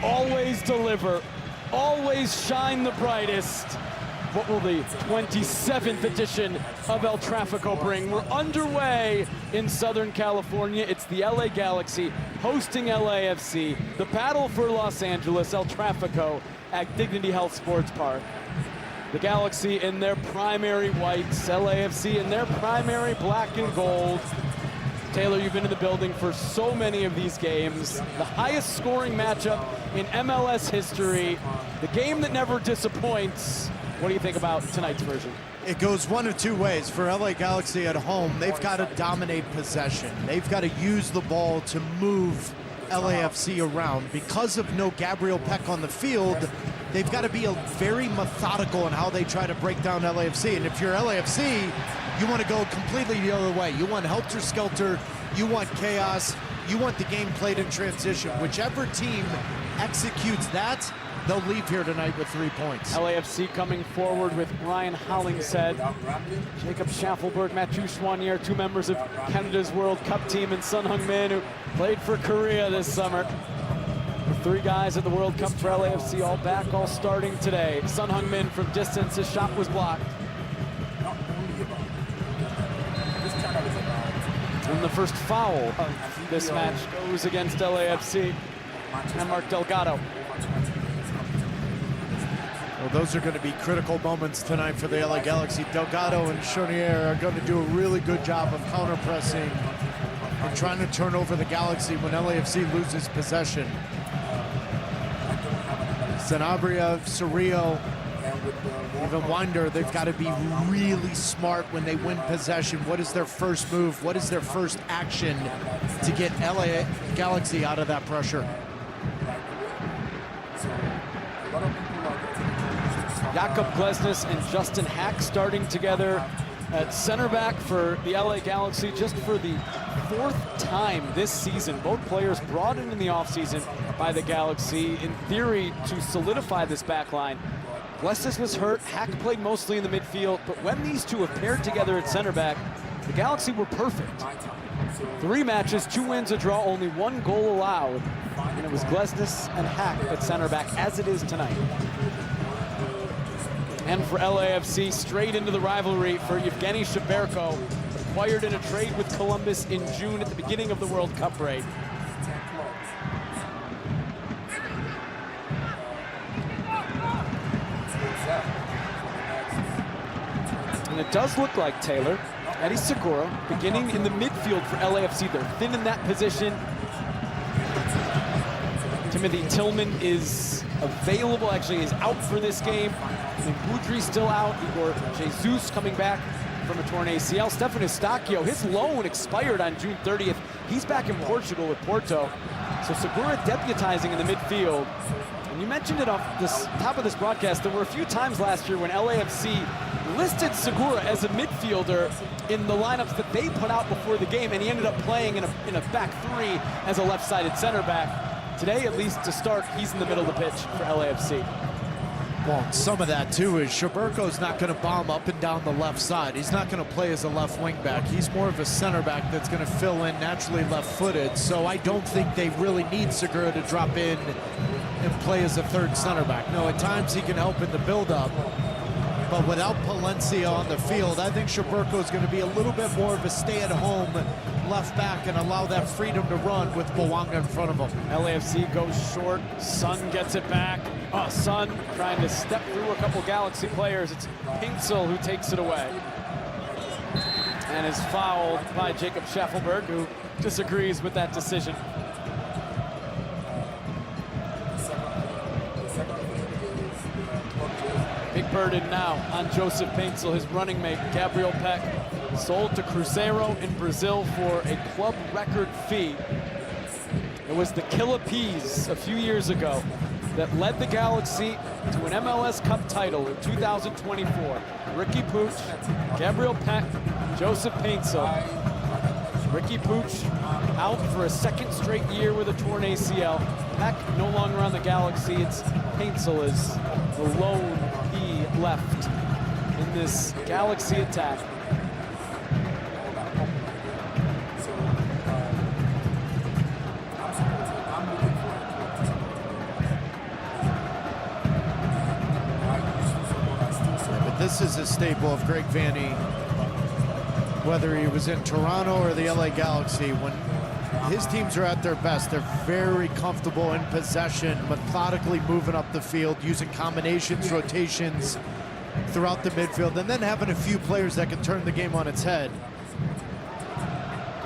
always deliver, always shine the brightest. What will the 27th edition of El Tráfico bring? We're underway in Southern California. It's the LA Galaxy hosting LAFC. The battle for Los Angeles, El Tráfico at Dignity Health Sports Park. The Galaxy in their primary whites, LAFC in their primary black and gold. Taylor, you've been in the building for so many of these games. The highest scoring matchup in MLS history. The game that never disappoints. What do you think about tonight's version? It goes one of two ways. For LA Galaxy at home, they've got to dominate possession. They've got to use the ball to move LAFC around. Because of no Gabriel Peck on the field, they've got to be very methodical in how they try to break down LAFC. And if you're LAFC, you want to go completely the other way. You want helter-skelter, you want chaos, you want the game played in transition. Whichever team executes that, they'll leave here tonight with 3 points. LAFC coming forward with Ryan Hollingshead, Jacob Schaffelberg, Mathieu Chouanier, two members of Canada's World Cup team, and Son Heung-min, who played for Korea this summer. The three guys at the World Cup for LAFC, all back, all starting today. Son Heung-min from distance, his shot was blocked. And the first foul of this match goes against LAFC and Mark Delgado. Well, those are going to be critical moments tonight for the LA Galaxy. Delgado and Chouanier are going to do a really good job of counter-pressing and trying to turn over the Galaxy when LAFC loses possession. Sanabria, Cerrillo, even Winder, they've got to be really smart when they win possession. What is their first move? What is their first action to get LA Galaxy out of that pressure? Jakob Glesnes and Justin Hack starting together at center back for the LA Galaxy just for the fourth time this season. Both players brought in the offseason by the Galaxy, in theory, to solidify this back line. Glesnes was hurt, Hack played mostly in the midfield, but when these two have paired together at center back, the Galaxy were perfect. 3 matches, 2 wins, a draw, only 1 goal allowed, and it was Glesnes and Hack at center back, as it is tonight. And for LAFC, straight into the rivalry for Yevgeny Sheberko, acquired in a trade with Columbus in June at the beginning of the World Cup break. And it does look like, Taylor, Eddie Segura beginning in the midfield for LAFC. They're thin in that position. Timothy Tillman is available, actually is out for this game. Boudry still out. Igor Jesus coming back from a torn ACL. Stefan Eustáquio, his loan expired on June 30th. He's back in Portugal with Porto. So Segura deputizing in the midfield. And you mentioned it off the top of this broadcast, there were a few times last year when LAFC listed Segura as a midfielder in the lineups that they put out before the game, and he ended up playing in a back 3 as a left-sided center back. Today, at least to start, he's in the middle of the pitch for LAFC. Well, some of that, too, is Sheberko's not going to bomb up and down the left side. He's not going to play as a left wing back. He's more of a center back that's going to fill in naturally left-footed. So I don't think they really need Segura to drop in and play as a third center back. No, at times he can help in the build-up. But without Palencia on the field, I think Sheberko is going to be a little bit more of a stay-at-home left back and allow that freedom to run with Bouanga in front of him. LAFC goes short. Son gets it back. Son trying to step through a couple Galaxy players. It's Pinsel who takes it away. And is fouled by Jacob Schaffelberg, who disagrees with that decision. Big burden now on Joseph Pinsel, his running mate, Gabriel Peck, sold to Cruzeiro in Brazil for a club record fee. It was the Killer Peas a few years ago that led the Galaxy to an MLS Cup title in 2024. Ricky Pooch, Gabriel Peck, Joseph Pinsel. Ricky Pooch out for a second straight year with a torn ACL. Peck no longer on the Galaxy. It's Pinsel is the lone P left in this Galaxy attack. this is a staple of Greg Vanney, whether he was in Toronto or the LA Galaxy. When his teams are at their best, they're very comfortable in possession, methodically moving up the field, using combinations, rotations throughout the midfield, and then having a few players that can turn the game on its head.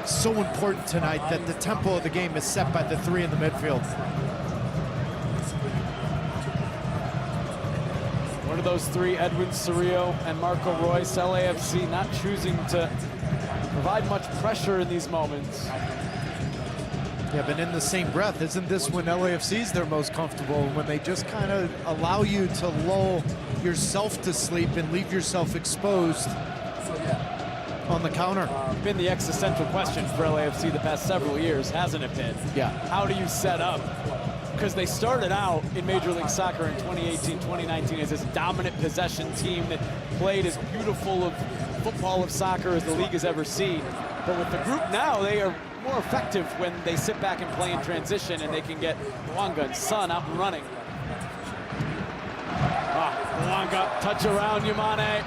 So important tonight that the tempo of the game is set by the three in the midfield. One of those three, Edwin Cerrillo and Marco Reus, LAFC not choosing to provide much pressure in these moments. Yeah, but in the same breath, isn't this when LAFC's their most comfortable? When they just kind of allow you to lull yourself to sleep and leave yourself exposed on the counter. Been the existential question for LAFC the past several years, hasn't it been? Yeah. How do you set up? Because they started out in Major League Soccer in 2018, 2019 as this dominant possession team that played as beautiful of football of soccer as the league has ever seen. But with the group now, they are more effective when they sit back and play in transition, and they can get Bouanga and Son out and running. Bouanga, touch around Yamane.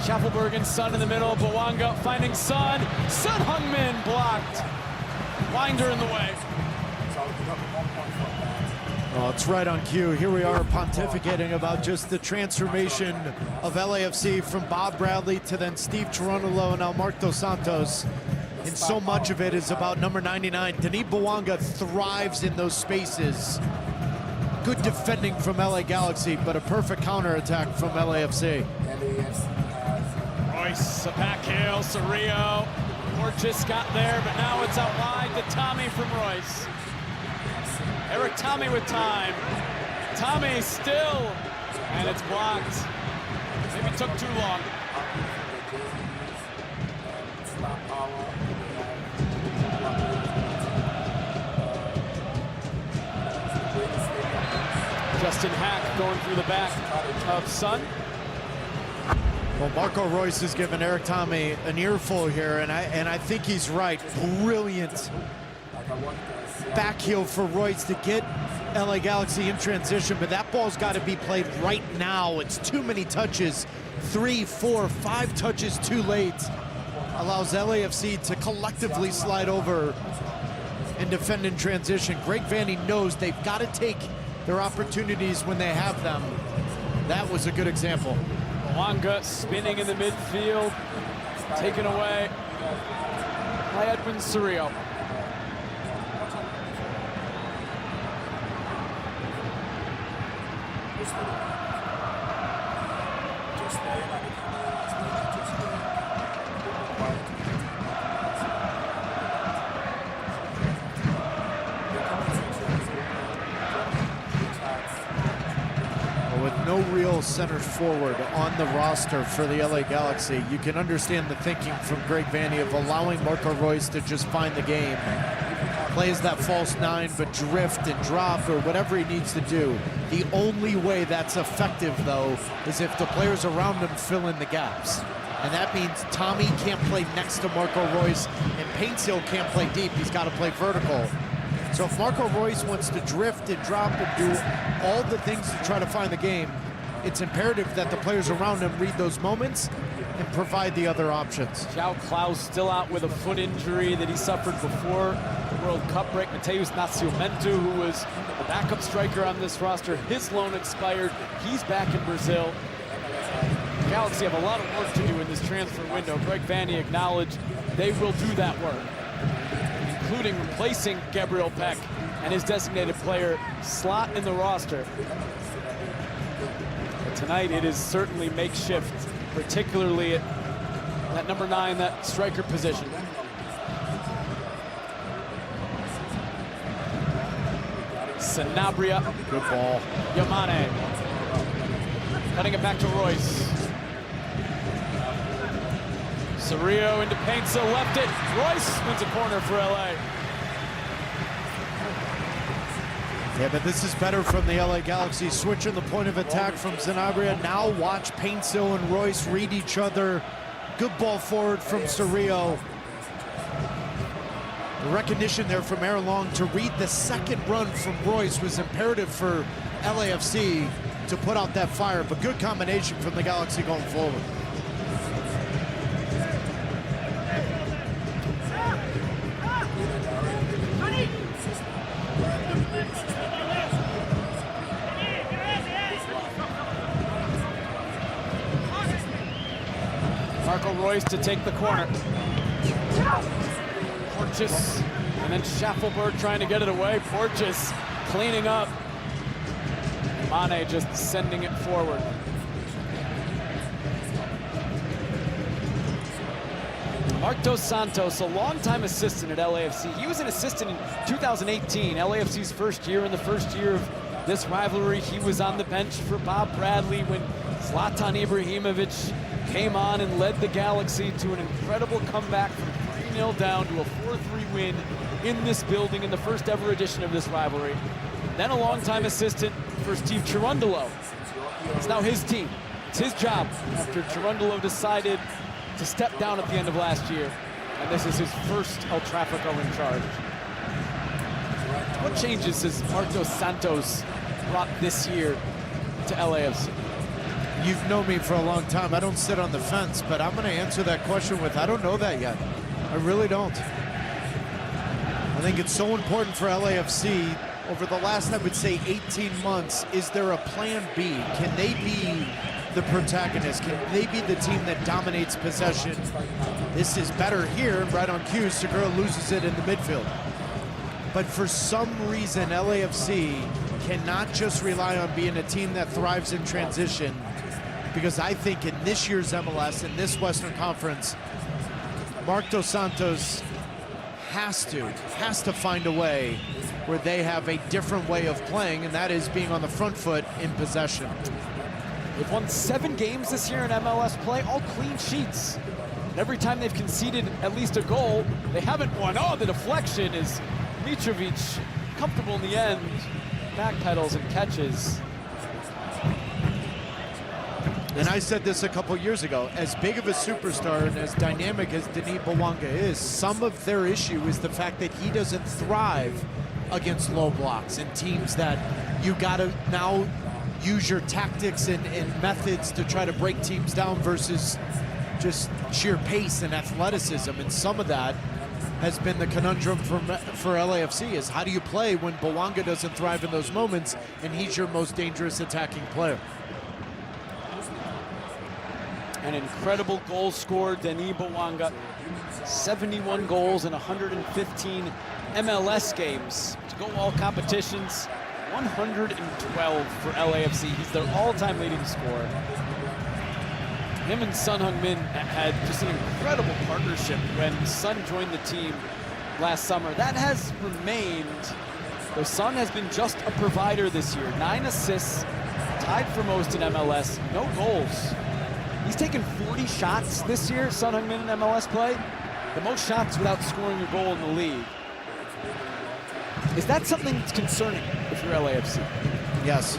Schaffelberg and Son in the middle. Bouanga finding Son. Son Heung-min blocked. Winder in the way. Oh, it's right on cue. Here we are pontificating about just the transformation of LAFC from Bob Bradley to then Steve Cherundolo and Marc Dos Santos. And so much of it is about number 99. Denis Bouanga thrives in those spaces. Good defending from LA Galaxy, but a perfect counterattack from LAFC. Royce, a back heel, Cerrillo. Borges got there, but now it's out wide to Tommy from Royce. Eric Tommy with time. Tommy still, and it's blocked. Maybe took too long. Justin Hack going through the back of Son. Well, Marco Reus has given Eric Tommy an earful here, and I think he's right. Brilliant back heel for Reus to get LA Galaxy in transition, but that ball's got to be played right now. It's too many touches. 3, 4, 5 touches too late. Allows LAFC to collectively slide over and defend in transition. Greg Vanney knows they've got to take their opportunities when they have them. That was a good example. Bouanga spinning in the midfield, taken away by Edwin Cerrillo. No real center forward on the roster for the LA Galaxy. You can understand the thinking from Greg Vanney of allowing Marco Reus to just find the game. Plays that false 9, but drift and drop or whatever he needs to do. The only way that's effective, though, is if the players around him fill in the gaps. And that means Tommy can't play next to Marco Reus, and Paintsill can't play deep. He's got to play vertical. So if Marco Reus wants to drift and drop and do all the things to try to find the game, it's imperative that the players around him read those moments and provide the other options. João Klaus still out with a foot injury that he suffered before the World Cup break. Mateus Nascimento, who was a backup striker on this roster, his loan expired. He's back in Brazil. The Galaxy have a lot of work to do in this transfer window. Greg Vanney acknowledged they will do that work, including replacing Gabriel Peck and his designated player slot in the roster. But tonight it is certainly makeshift, particularly at that number 9, that striker position. Sanabria. Good ball. Yamane. Cutting it back to Royce. Cerrillo into Paintsill, left it. Royce wins a corner for LA. Yeah, but this is better from the LA Galaxy. Switching the point of attack from Sanabria. Now watch Paintsill and Royce read each other. Good ball forward from Cerrillo. The recognition there from Aaron Long to read the second run from Royce was imperative for LAFC. to put out that fire, but good combination from the Galaxy going forward. Marco Royce to take the corner. Porteous, and then Schaffelberg trying to get it away. Porteous cleaning up. Mane just sending it forward. Marc Dos Santos, a longtime assistant at LAFC. He was an assistant in 2018, LAFC's first year. In the first year of this rivalry, he was on the bench for Bob Bradley when Zlatan Ibrahimovic came on and led the Galaxy to an incredible comeback from 3-0 down to a 4-3 win in this building in the first ever edition of this rivalry. Then a longtime assistant for Steve Cherundolo. It's now his team. It's his job after Cherundolo decided to step down at the end of last year. And this is his first El Tráfico in charge. What changes has Marc Dos Santos brought this year to LAFC? You've known me for a long time. I don't sit on the fence, but I'm going to answer that question with, I don't know that yet. I really don't. I think it's so important for LAFC over the last, I would say, 18 months. Is there a plan B? Can they be the protagonist? Can they be the team that dominates possession? This is better here, right on cue. Segura loses it in the midfield. But for some reason, LAFC cannot just rely on being a team that thrives in transition, because I think in this year's MLS, in this Western Conference, Marc Dos Santos has to find a way where they have a different way of playing, and that is being on the front foot in possession. They've won 7 games this year in MLS play, all clean sheets. Every time they've conceded at least a goal, they haven't won. Oh, the deflection is Mitrovic, comfortable in the end, backpedals and catches. And I said this a couple years ago, as big of a superstar and as dynamic as Denis Bouanga is, some of their issue is the fact that he doesn't thrive against low blocks and teams that you gotta now use your tactics and methods to try to break teams down versus just sheer pace and athleticism. And some of that has been the conundrum for LAFC, is how do you play when Bouanga doesn't thrive in those moments and he's your most dangerous attacking player? An incredible goal scorer, Denis Bouanga. 71 goals in 115 MLS games to go all competitions. 112 for LAFC. He's their all-time leading scorer. Him and Son Heung-min had just an incredible partnership when Son joined the team last summer. That has remained, though Son has been just a provider this year. 9 assists, tied for most in MLS, no goals. He's taken 40 shots this year, Son Heung-min in MLS play. The most shots without scoring a goal in the league. Is that something that's concerning if you're LAFC? Yes,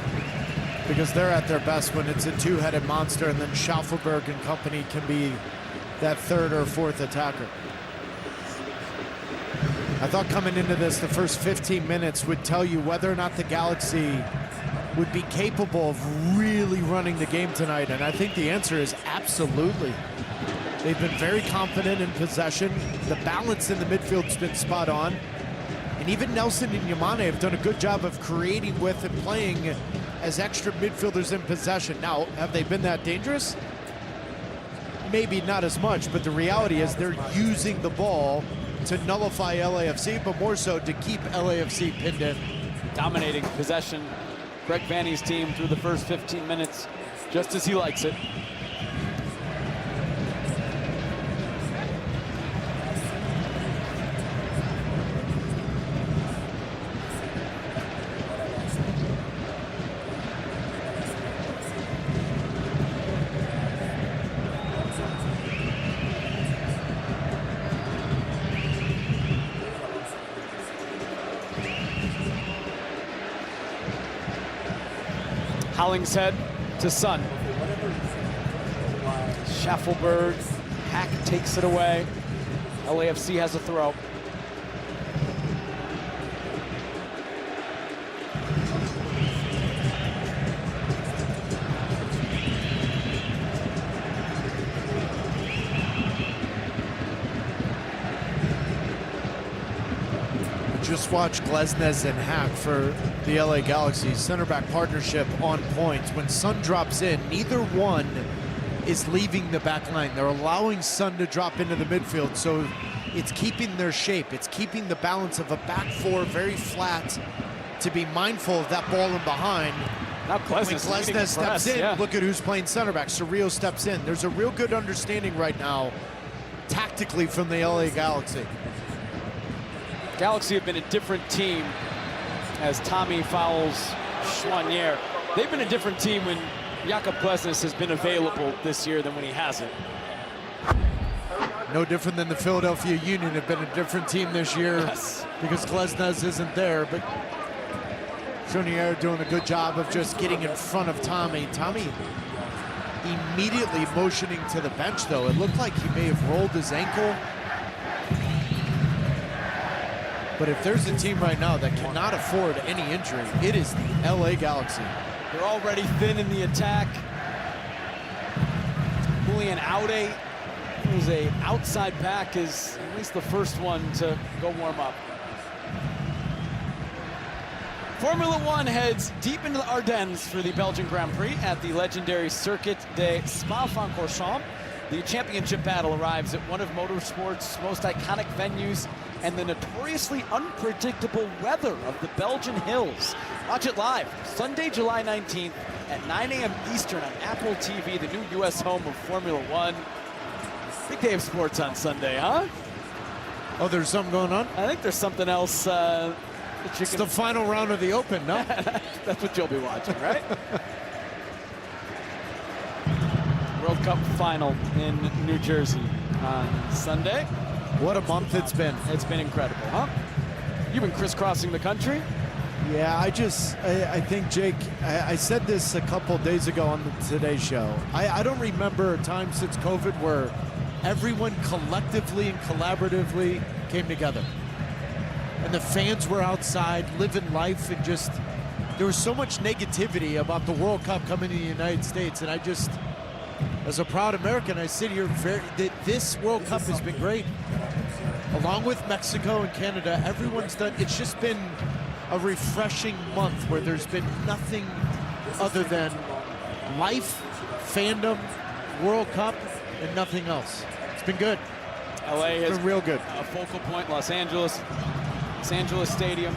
because they're at their best when it's a two-headed monster, and then Schaffelberg and company can be that third or fourth attacker. I thought coming into this, the first 15 minutes would tell you whether or not the Galaxy would be capable of really running the game tonight, and I think the answer is absolutely. They've been very confident in possession. The balance in the midfield's been spot on. And even Nelson and Yamane have done a good job of creating with and playing as extra midfielders in possession. Now, have they been that dangerous? Maybe not as much, but the reality is they're using the ball to nullify LAFC, but more so to keep LAFC pinned in. Dominating possession. Greg Vanny's team through the first 15 minutes, just as he likes it. Hollingshead to Son. Schaffelberg, Hack takes it away. LAFC has a throw. just watched Glesnes and Hack for the LA Galaxy. Center back partnership on point. When Sun drops in, neither one is leaving the back line. They're allowing Sun to drop into the midfield, so it's keeping their shape. It's keeping the balance of a back four very flat, to be mindful of that ball in behind. Now When Glesnes steps in, yeah. look at who's playing center back. Cerrillo steps in. There's a real good understanding right now, tactically, from the LA Galaxy. Galaxy have been a different team as Tommy fouls Chouanier. They've been a different team when Jakob Glesnes has been available this year than when he hasn't. No different than the Philadelphia Union have been a different team this year, Yes. because Glesnes isn't there. But Chouanier doing a good job of just getting in front of Tommy. Tommy immediately motioning to the bench, though. It looked like he may have rolled his ankle. But if there's a team right now that cannot afford any injury, it is the LA Galaxy. They're already thin in the attack. Julian Aude, who's a outside back, is at least the first one to go warm up. Formula One heads deep into the Ardennes for the Belgian Grand Prix at the legendary Circuit de Spa-Francorchamps. The championship battle arrives at one of motorsport's most iconic venues and the notoriously unpredictable weather of the Belgian hills. Watch it live Sunday, July 19th at 9 a.m. Eastern on Apple TV, the new U.S. home of Formula One. Big day of sports on Sunday, huh? Oh, there's something going on? I think there's something else that you It's can... the final round of the Open, no? That's what you'll be watching, right? World Cup final in New Jersey on Sunday. What a month it's been. It's been incredible, huh? You've been crisscrossing the country. Yeah, I think, Jake, I said this a couple days ago on the Today Show. I don't remember a time since COVID where everyone collectively and collaboratively came together. And the fans were outside living life, and just, there was so much negativity about the World Cup coming to the United States. And I just, as a proud American, I sit here this World Cup has been great. Along with Mexico and Canada, everyone's done, it's just been a refreshing month where there's been nothing other than life, fandom, World Cup, and nothing else. It's been good. LA has been real good. A focal point, Los Angeles Stadium.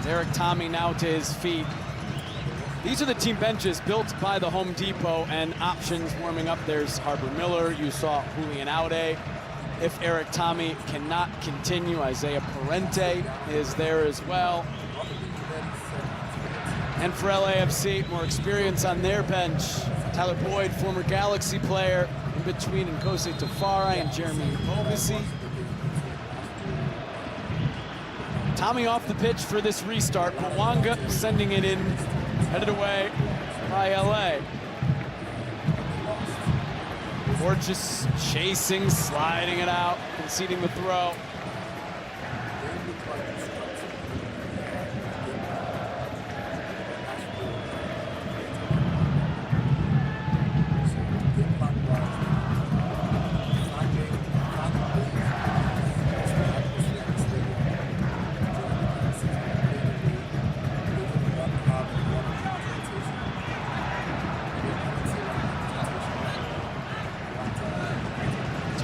Eric Tommy now to his feet. These are the team benches built by the Home Depot, and options warming up. There's Harbor Miller. You saw Julian Aude. If Eric Tommy cannot continue, Isaiah Parente is there as well. And for LAFC, more experience on their bench. Tyler Boyd, former Galaxy player, in between Nkosi Tafari and Jeremy Obisi. Tommy off the pitch for this restart. Mwanga sending it in, headed away by LA. Or just chasing, sliding it out, conceding the throw.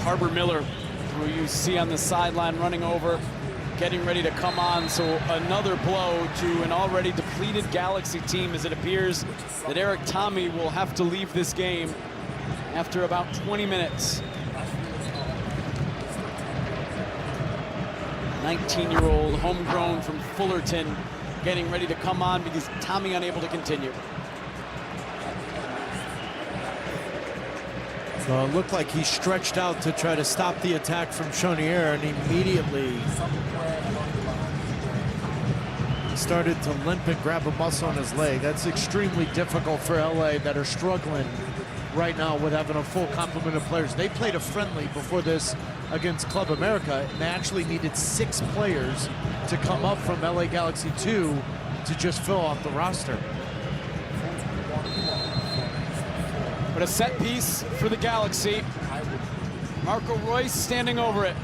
Harbor Miller, who you see on the sideline running over, getting ready to come on. So another blow to an already depleted Galaxy team, as it appears that Eric Tommy will have to leave this game after about 20 minutes. 19-year-old homegrown from Fullerton getting ready to come on because Tommy unable to continue. So it looked like he stretched out to try to stop the attack from Chouanier, and immediately started to limp and grab a muscle on his leg. That's extremely difficult for LA, that are struggling right now with having a full complement of players. They played a friendly before this against Club America, and they actually needed 6 players to come up from LA Galaxy 2 to just fill out the roster. But a set piece for the Galaxy. Marco Royce standing over it.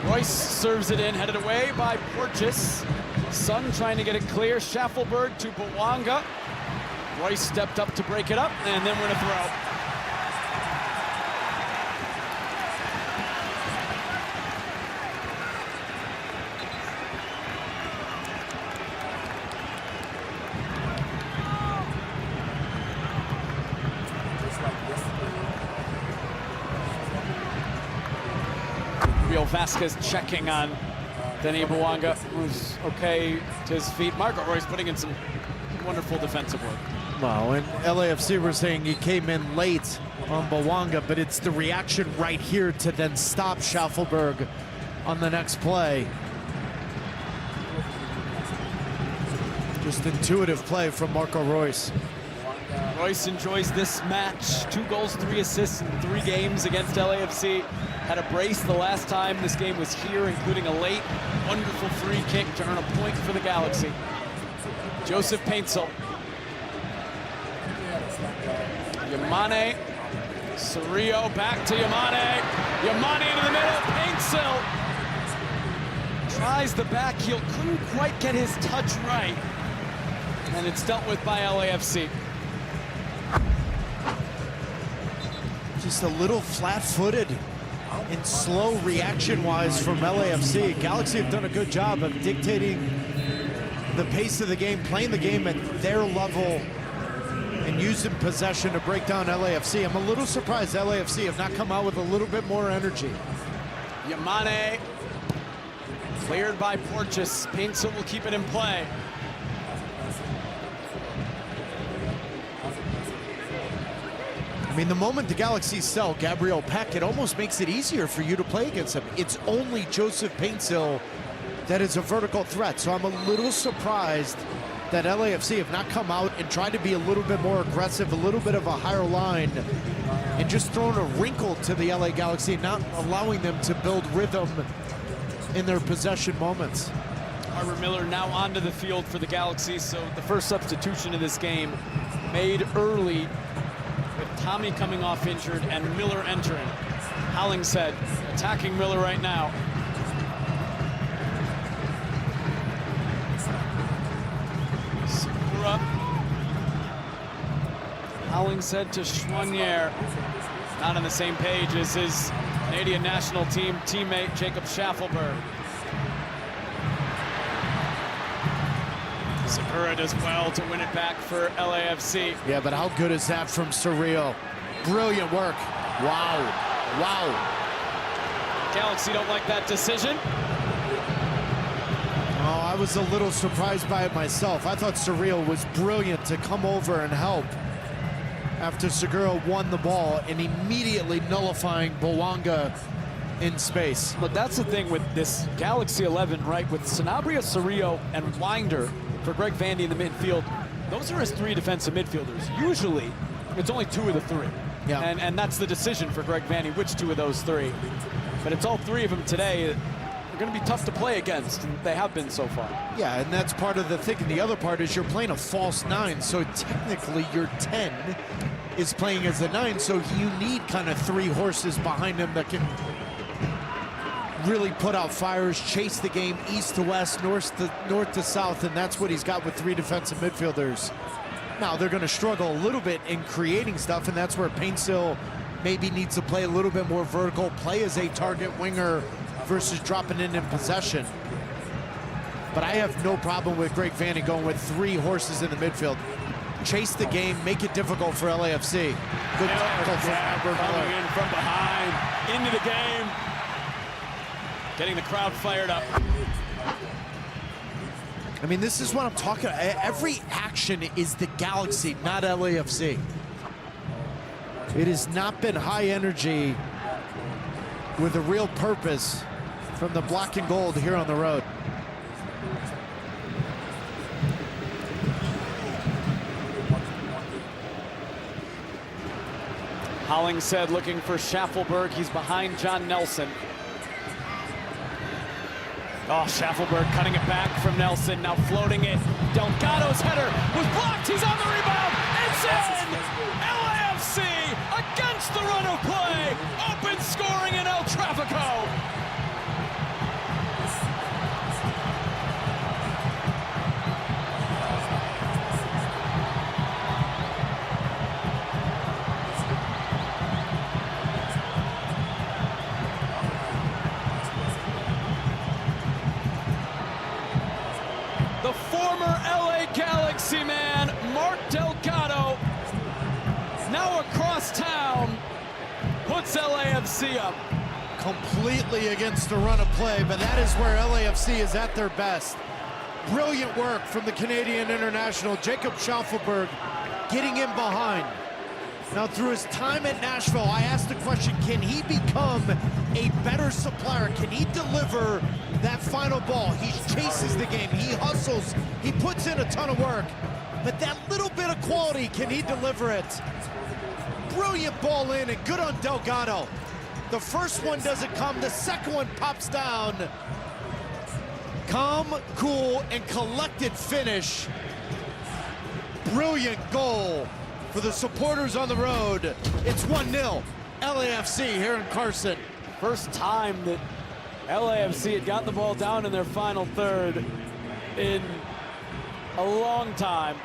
Royce serves it in, headed away by Porteous. Sun trying to get it clear. Schaffelberg to Bawanga. Royce stepped up to break it up and then win a throw. Real Vasquez checking on Denny Bawanga, who's okay to his feet. Marco Royce putting in some wonderful defensive work. Well, and LAFC were saying he came in late on Bawanga, but it's the reaction right here to then stop Schaffelberg on the next play. Just intuitive play from Marco Royce. Royce enjoys this match. 2 goals, 3 assists in 3 games against LAFC. Had a brace the last time this game was here, including a late, wonderful free kick to earn a point for the Galaxy. Joseph Paintsel. Yamane. Cerrillo back to Yamane. Yamane into the middle. Paintsel tries the back heel. Couldn't quite get his touch right. And it's dealt with by LAFC. Just a little flat-footed and slow reaction-wise from LAFC. Galaxy have done a good job of dictating the pace of the game, playing the game at their level, and using possession to break down LAFC. I'm a little surprised LAFC have not come out with a little bit more energy. Yamane cleared by Porteous. Paintsel will keep it in play. I mean, the moment the Galaxy sell Gabriel Peck, it almost makes it easier for you to play against him. It's only Joseph Paintsel that is a vertical threat. So I'm a little surprised that LAFC have not come out and tried to be a little bit more aggressive, a little bit of a higher line, and just thrown a wrinkle to the LA Galaxy, not allowing them to build rhythm in their possession moments. Arbor Miller now onto the field for the Galaxy, so the first substitution of this game made early, with Tommy coming off injured and Miller entering. Hollingshead attacking Miller right now. Segura. Hollingshead to Schwanier. Not on the same page as his Canadian national team teammate Jacob Schaffelberg. Segura does well to win it back for LAFC. Yeah, but how good is that from Cerrillo? Brilliant work. Wow. Wow. Galaxy don't like that decision. Oh, I was a little surprised by it myself. I thought Cerrillo was brilliant to come over and help after Segura won the ball and immediately nullifying Bawanga in space. But that's the thing with this Galaxy 11, right? With Sanabria, Cerrillo, and Winder for Greg Vandy in the midfield, those are his 3 defensive midfielders. Usually, it's only 2 of the 3. Yeah. And that's the decision for Greg Vandy, which 2 of those 3. But it's all 3 of them today. They're going to be tough to play against, and they have been so far. Yeah, and that's part of the thing. And the other part is you're playing a false 9, so technically your 10 is playing as a 9, so you need kind of 3 horses behind him that can really put out fires, chase the game east to west, north to south, and that's what he's got with 3 defensive midfielders. Now they're going to struggle a little bit in creating stuff, and that's where Paintsel maybe needs to play a little bit more vertical, play as a target winger versus dropping in possession. But I have no problem with Greg Vandy going with 3 horses in the midfield. Chase the game, make it difficult for LAFC. Good tackle from Albert coming Miller. in from behind, into the game, getting the crowd fired up. I mean, this is what I'm talking about. Every action is the Galaxy, not LAFC. It has not been high energy with a real purpose from the black and gold here on the road. Hollingshead looking for Schaffelberg. He's behind John Nelson. Oh, Schaffelberg cutting it back from Nelson, now floating it. Delgado's header was blocked. He's on the rebound. It's in! LAFC against the run of play. Open scoring in El Trafico. The former LA Galaxy man, Mark Delgado, now across town, puts LAFC up. Completely against the run of play, but that is where LAFC is at their best. Brilliant work from the Canadian international, Jacob Schaufelberg, getting in behind. Now, through his time at Nashville, I asked the question, can he become a better supplier? Can he deliver that final ball? He chases the game, he hustles, he puts in a ton of work, but that little bit of quality, can he deliver it? Brilliant ball in, and good on Delgado. The first one doesn't come, the second one pops down. Calm, cool, and collected finish. Brilliant goal for the supporters on the road. It's 1-0, LAFC here in Carson. First time that LAFC had got the ball down in their final third in a long time.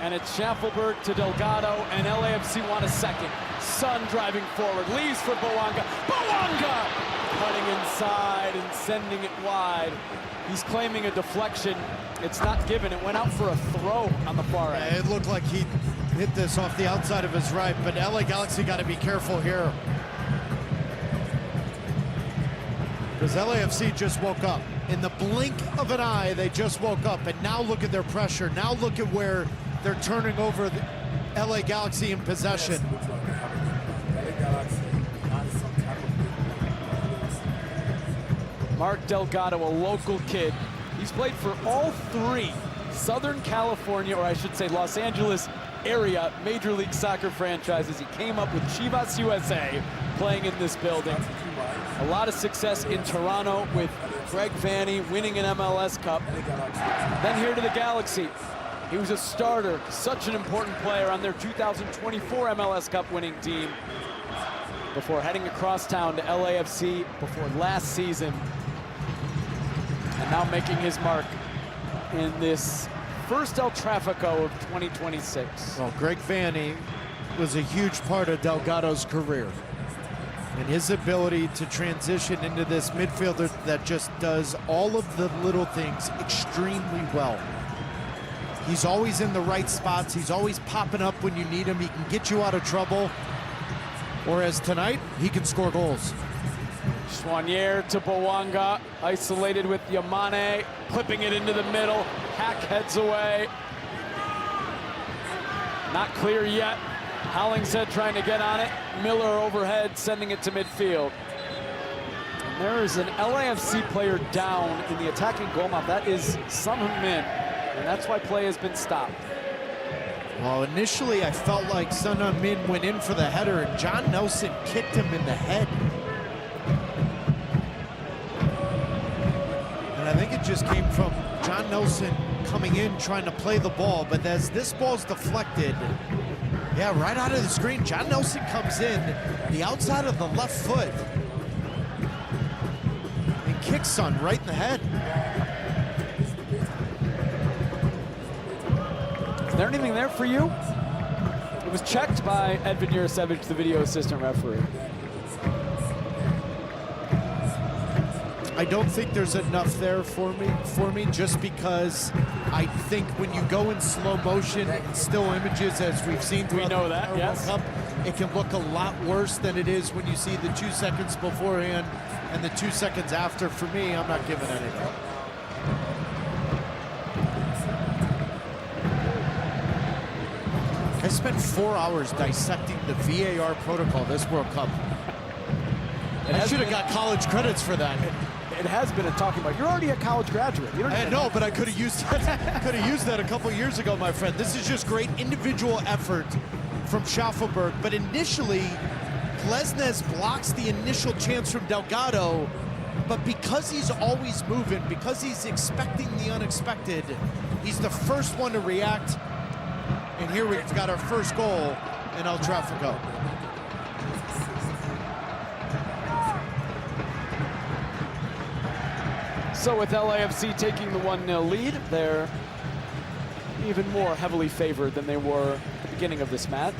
And it's Schaufelberg to Delgado, and LAFC want a second. Son driving forward, leaves for Bouanga. Bouanga! Cutting inside and sending it wide. He's claiming a deflection. It's not given. It went out for a throw on the far end. It looked like he hit this off the outside of his right, but LA Galaxy got to be careful here. Because LAFC just woke up. In the blink of an eye, they just woke up, and now look at their pressure. Now look at where they're turning over the LA Galaxy in possession. Mark Delgado, a local kid. He's played for all three Southern California, or I should say Los Angeles area Major League Soccer franchises. He came up with Chivas USA playing in this building. A lot of success in Toronto with Greg Vanny winning an MLS Cup. Then here to the Galaxy. He was a starter, such an important player on their 2024 MLS Cup winning team before heading across town to LAFC before last season. And now making his mark in this first El Tráfico of 2026. Well, Greg Vanny was a huge part of Delgado's career. And his ability to transition into this midfielder that just does all of the little things extremely well. He's always in the right spots. He's always popping up when you need him. He can get you out of trouble. Whereas tonight, he can score goals. Chouanier to Bouanga, isolated with Yamane, clipping it into the middle. Hack heads away. Not clear yet. Hollingshead trying to get on it. Miller overhead, sending it to midfield. And there is an LAFC player down in the attacking goal mouth. That is Sun Heung-min, and that's why play has been stopped. Well, initially I felt like Sun Heung-min went in for the header, and John Nelson kicked him in the head. And I think it just came from John Nelson coming in, trying to play the ball, but as this ball's deflected, yeah, right out of the screen, John Nelson comes in, the outside of the left foot, and kicks Sun right in the head. Is there anything there for you? It was checked by Edvin Jurasevich, the video assistant referee. I don't think there's enough there for me, just because I think when you go in slow motion and still images, as we've seen throughout the World Cup, it can look a lot worse than it is when you see the 2 seconds beforehand and the 2 seconds after. For me, I'm not giving anything. I spent 4 hours dissecting the VAR protocol this World Cup. I should have got college credits for that. It has been a talking about. You're already a college graduate. You don't even know, but I could have used that. Could have used that a couple years ago, my friend. This is just great individual effort from Schaufelberg. But initially, Glesnes blocks the initial chance from Delgado. But because he's always moving, because he's expecting the unexpected, he's the first one to react. And here we've got our first goal in El Tráfico. So with LAFC taking the 1-0 lead, they're even more heavily favored than they were at the beginning of this match.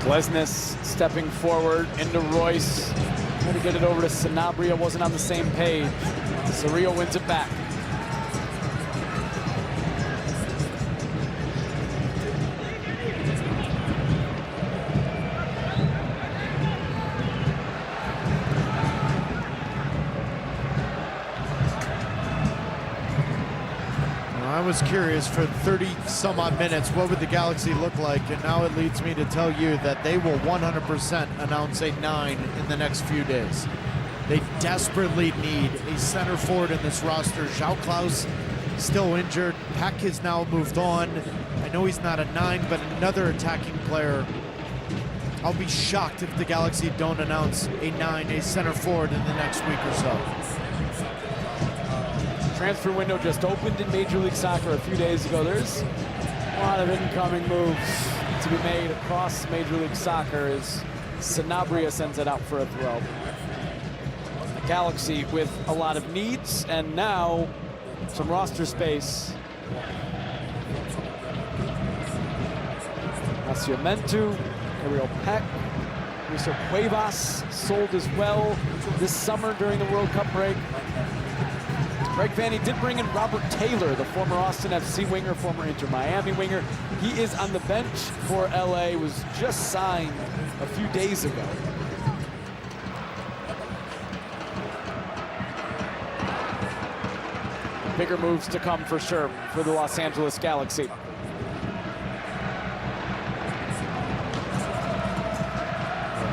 Glesnes stepping forward into Royce. Trying to get it over to Sanabria, wasn't on the same page. Cerrillo wins it back. I was curious for 30 some odd minutes, what would the Galaxy look like? And now it leads me to tell you that they will 100% announce a 9 in the next few days. They desperately need a center forward in this roster. João Klaus still injured. Peck has now moved on. I know he's not a 9, but another attacking player. I'll be shocked if the Galaxy don't announce a 9, a center forward in the next week or so. Transfer window just opened in Major League Soccer a few days ago. There's a lot of incoming moves to be made across Major League Soccer as Sanabria sends it out for a throw. The Galaxy with a lot of needs and now some roster space. Nascimento, Ariel Peck, Riso Cuevas sold as well this summer during the World Cup break. Greg Vanny did bring in Robert Taylor, the former Austin FC winger, former Inter Miami winger. He is on the bench for LA, was just signed a few days ago. Bigger moves to come for sure for the Los Angeles Galaxy.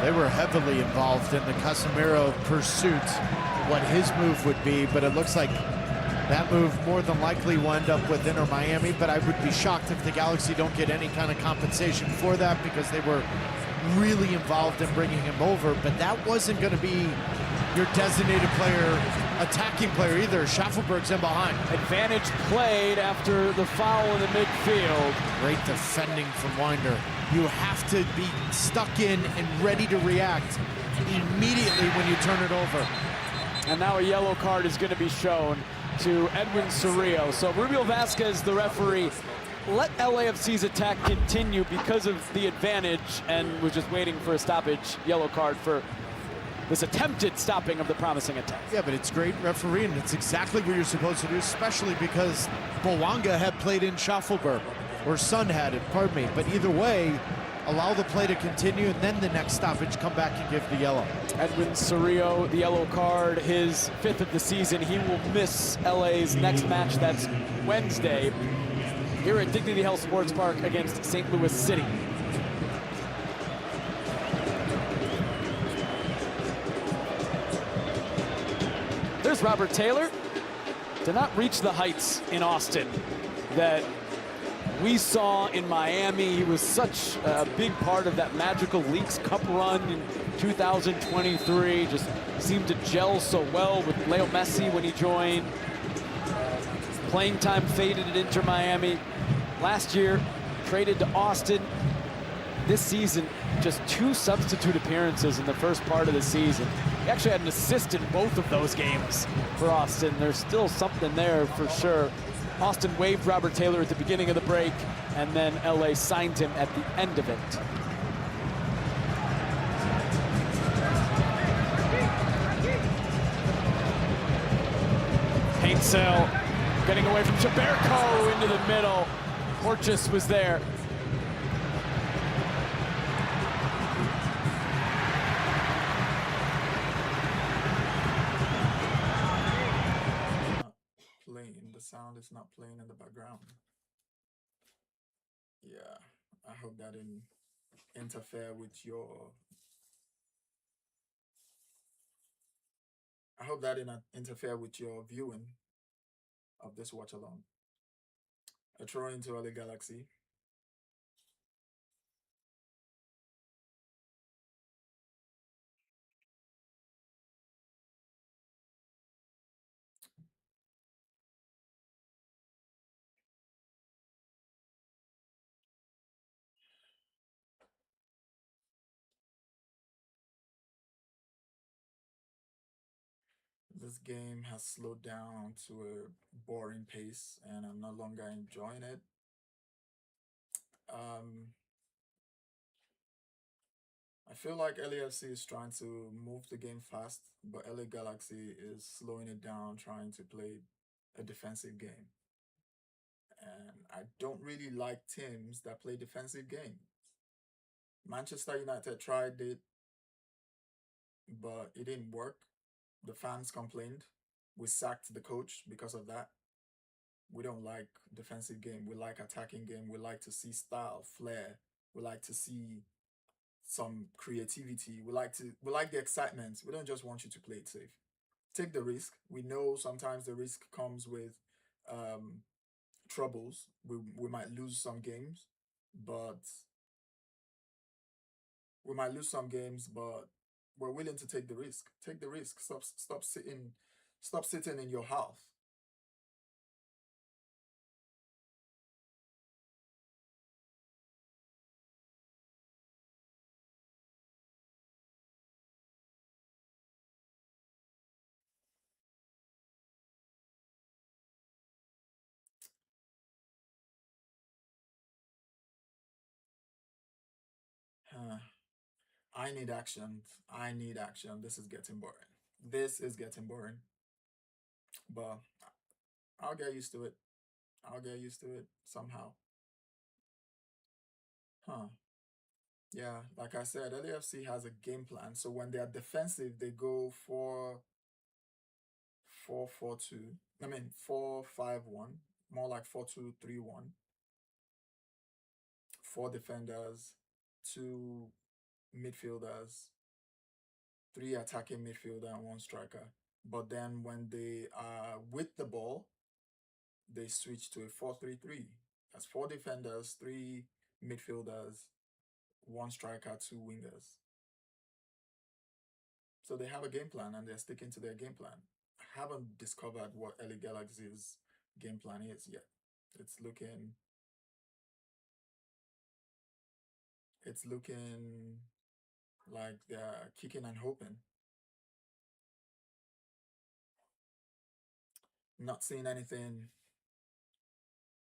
They were heavily involved in the Casemiro pursuit, what his move would be, but it looks like that move more than likely will end up with Inter Miami, but I would be shocked if the Galaxy don't get any kind of compensation for that because they were really involved in bringing him over, but that wasn't going to be your designated player, attacking player either. Schaffelberg's in behind. Advantage played after the foul in the midfield. Great defending from Winder. You have to be stuck in and ready to react immediately when you turn it over. And now a yellow card is going to be shown to Edwin Cerrillo. So Rubio Vasquez, the referee, let LAFC's attack continue because of the advantage and was just waiting for a stoppage. Yellow card for this attempted stopping of the promising attack. Yeah, but it's great refereeing. It's exactly what you're supposed to do, especially because Bouanga had played in Schaffelberg, or Sun had it, pardon me. But either way, allow the play to continue, and then the next stoppage, come back and give the yellow. Edwin Cerrillo, the yellow card, his 5th of the season. He will miss LA's next match. That's Wednesday here at Dignity Health Sports Park against St. Louis City. There's Robert Taylor. Did not reach the heights in Austin that we saw in Miami. He was such a big part of that magical Leagues Cup run in 2023. Just seemed to gel so well with Leo Messi when he joined. Playing time faded at Inter Miami. Last year, traded to Austin. This season, just 2 substitute appearances in the first part of the season. He actually had an assist in both of those games for Austin. There's still something there for sure. Austin waived Robert Taylor at the beginning of the break, and then LA signed him at the end of it. Paintsell getting away from Chaberco into the middle. Porteous was there. The sound is not playing in the background. Yeah, I hope that didn't interfere with your. I hope that didn't interfere with your viewing of this watch along. A throw into LA Galaxy. This game has slowed down to a boring pace, and I'm no longer enjoying it. I feel like LAFC is trying to move the game fast, but LA Galaxy is slowing it down, trying to play a defensive game. And I don't really like teams that play defensive games. Manchester United tried it, but it didn't work. The fans complained. We sacked the coach because of that. We don't like defensive game. We like attacking game. We like to see style, flair. We like to see some creativity. We like the excitement. We don't just want you to play it safe. Take the risk. We know sometimes the risk comes with um, troubles. We might lose some games, but we're willing to take the risk. Take the risk. Stop sitting in your house. Huh. I need action. I need action. This is getting boring. This is getting boring. But I'll get used to it. I'll get used to it somehow. Huh. Yeah, like I said, LAFC has a game plan. So when they are defensive, they go 4-4-2. I mean 4-5-1. More like 4-2-3-1. Four defenders, two midfielders, three attacking midfielder, and one striker. But then when they are with the ball, they switch to a 4-3-3. That's four defenders, three midfielders, one striker, two wingers. So they have a game plan and they're sticking to their game plan. I haven't discovered what LA Galaxy's game plan is yet. It's looking it's looking like they're kicking and hoping. Not seeing anything.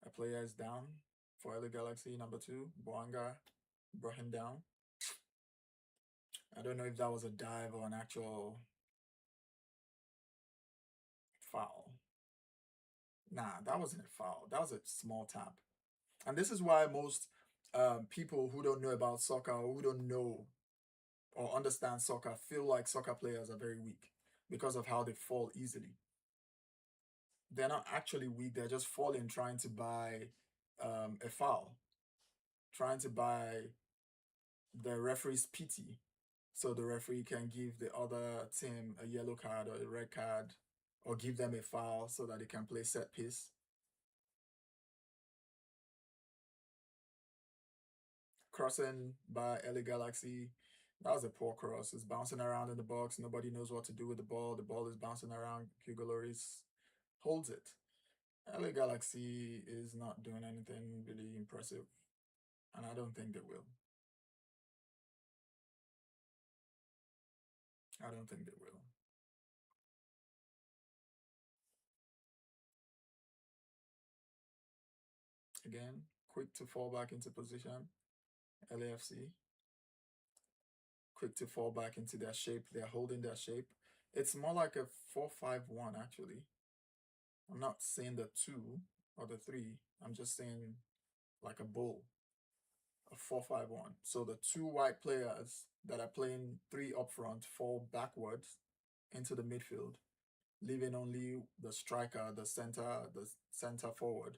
A player is down for LA Galaxy, number 2, Boanga brought him down. I don't know if that was a dive or an actual foul. Nah, that wasn't a foul. That was a small tap. And this is why most people who don't know about soccer or who don't know or understand soccer feel like soccer players are very weak because of how they fall easily. They're not actually weak, they're just falling trying to buy a foul, trying to buy the referee's pity so the referee can give the other team a yellow card or a red card or give them a foul so that they can play set piece. Crossing by LA Galaxy, that was a poor cross. It's bouncing around in the box. Nobody knows what to do with the ball. The ball is bouncing around. Hugo Lloris holds it. LA Galaxy is not doing anything really impressive, and I don't think they will. I don't think they will. Again, quick to fall back into position. LAFC, quick to fall back into their shape. They're holding their shape. It's more like a 4-5-1 actually. I'm not saying the 2 or the 3. I'm just saying like a bull. A 4-5-1. So the two white players that are playing 3 up front fall backwards into the midfield, leaving only the striker, the center forward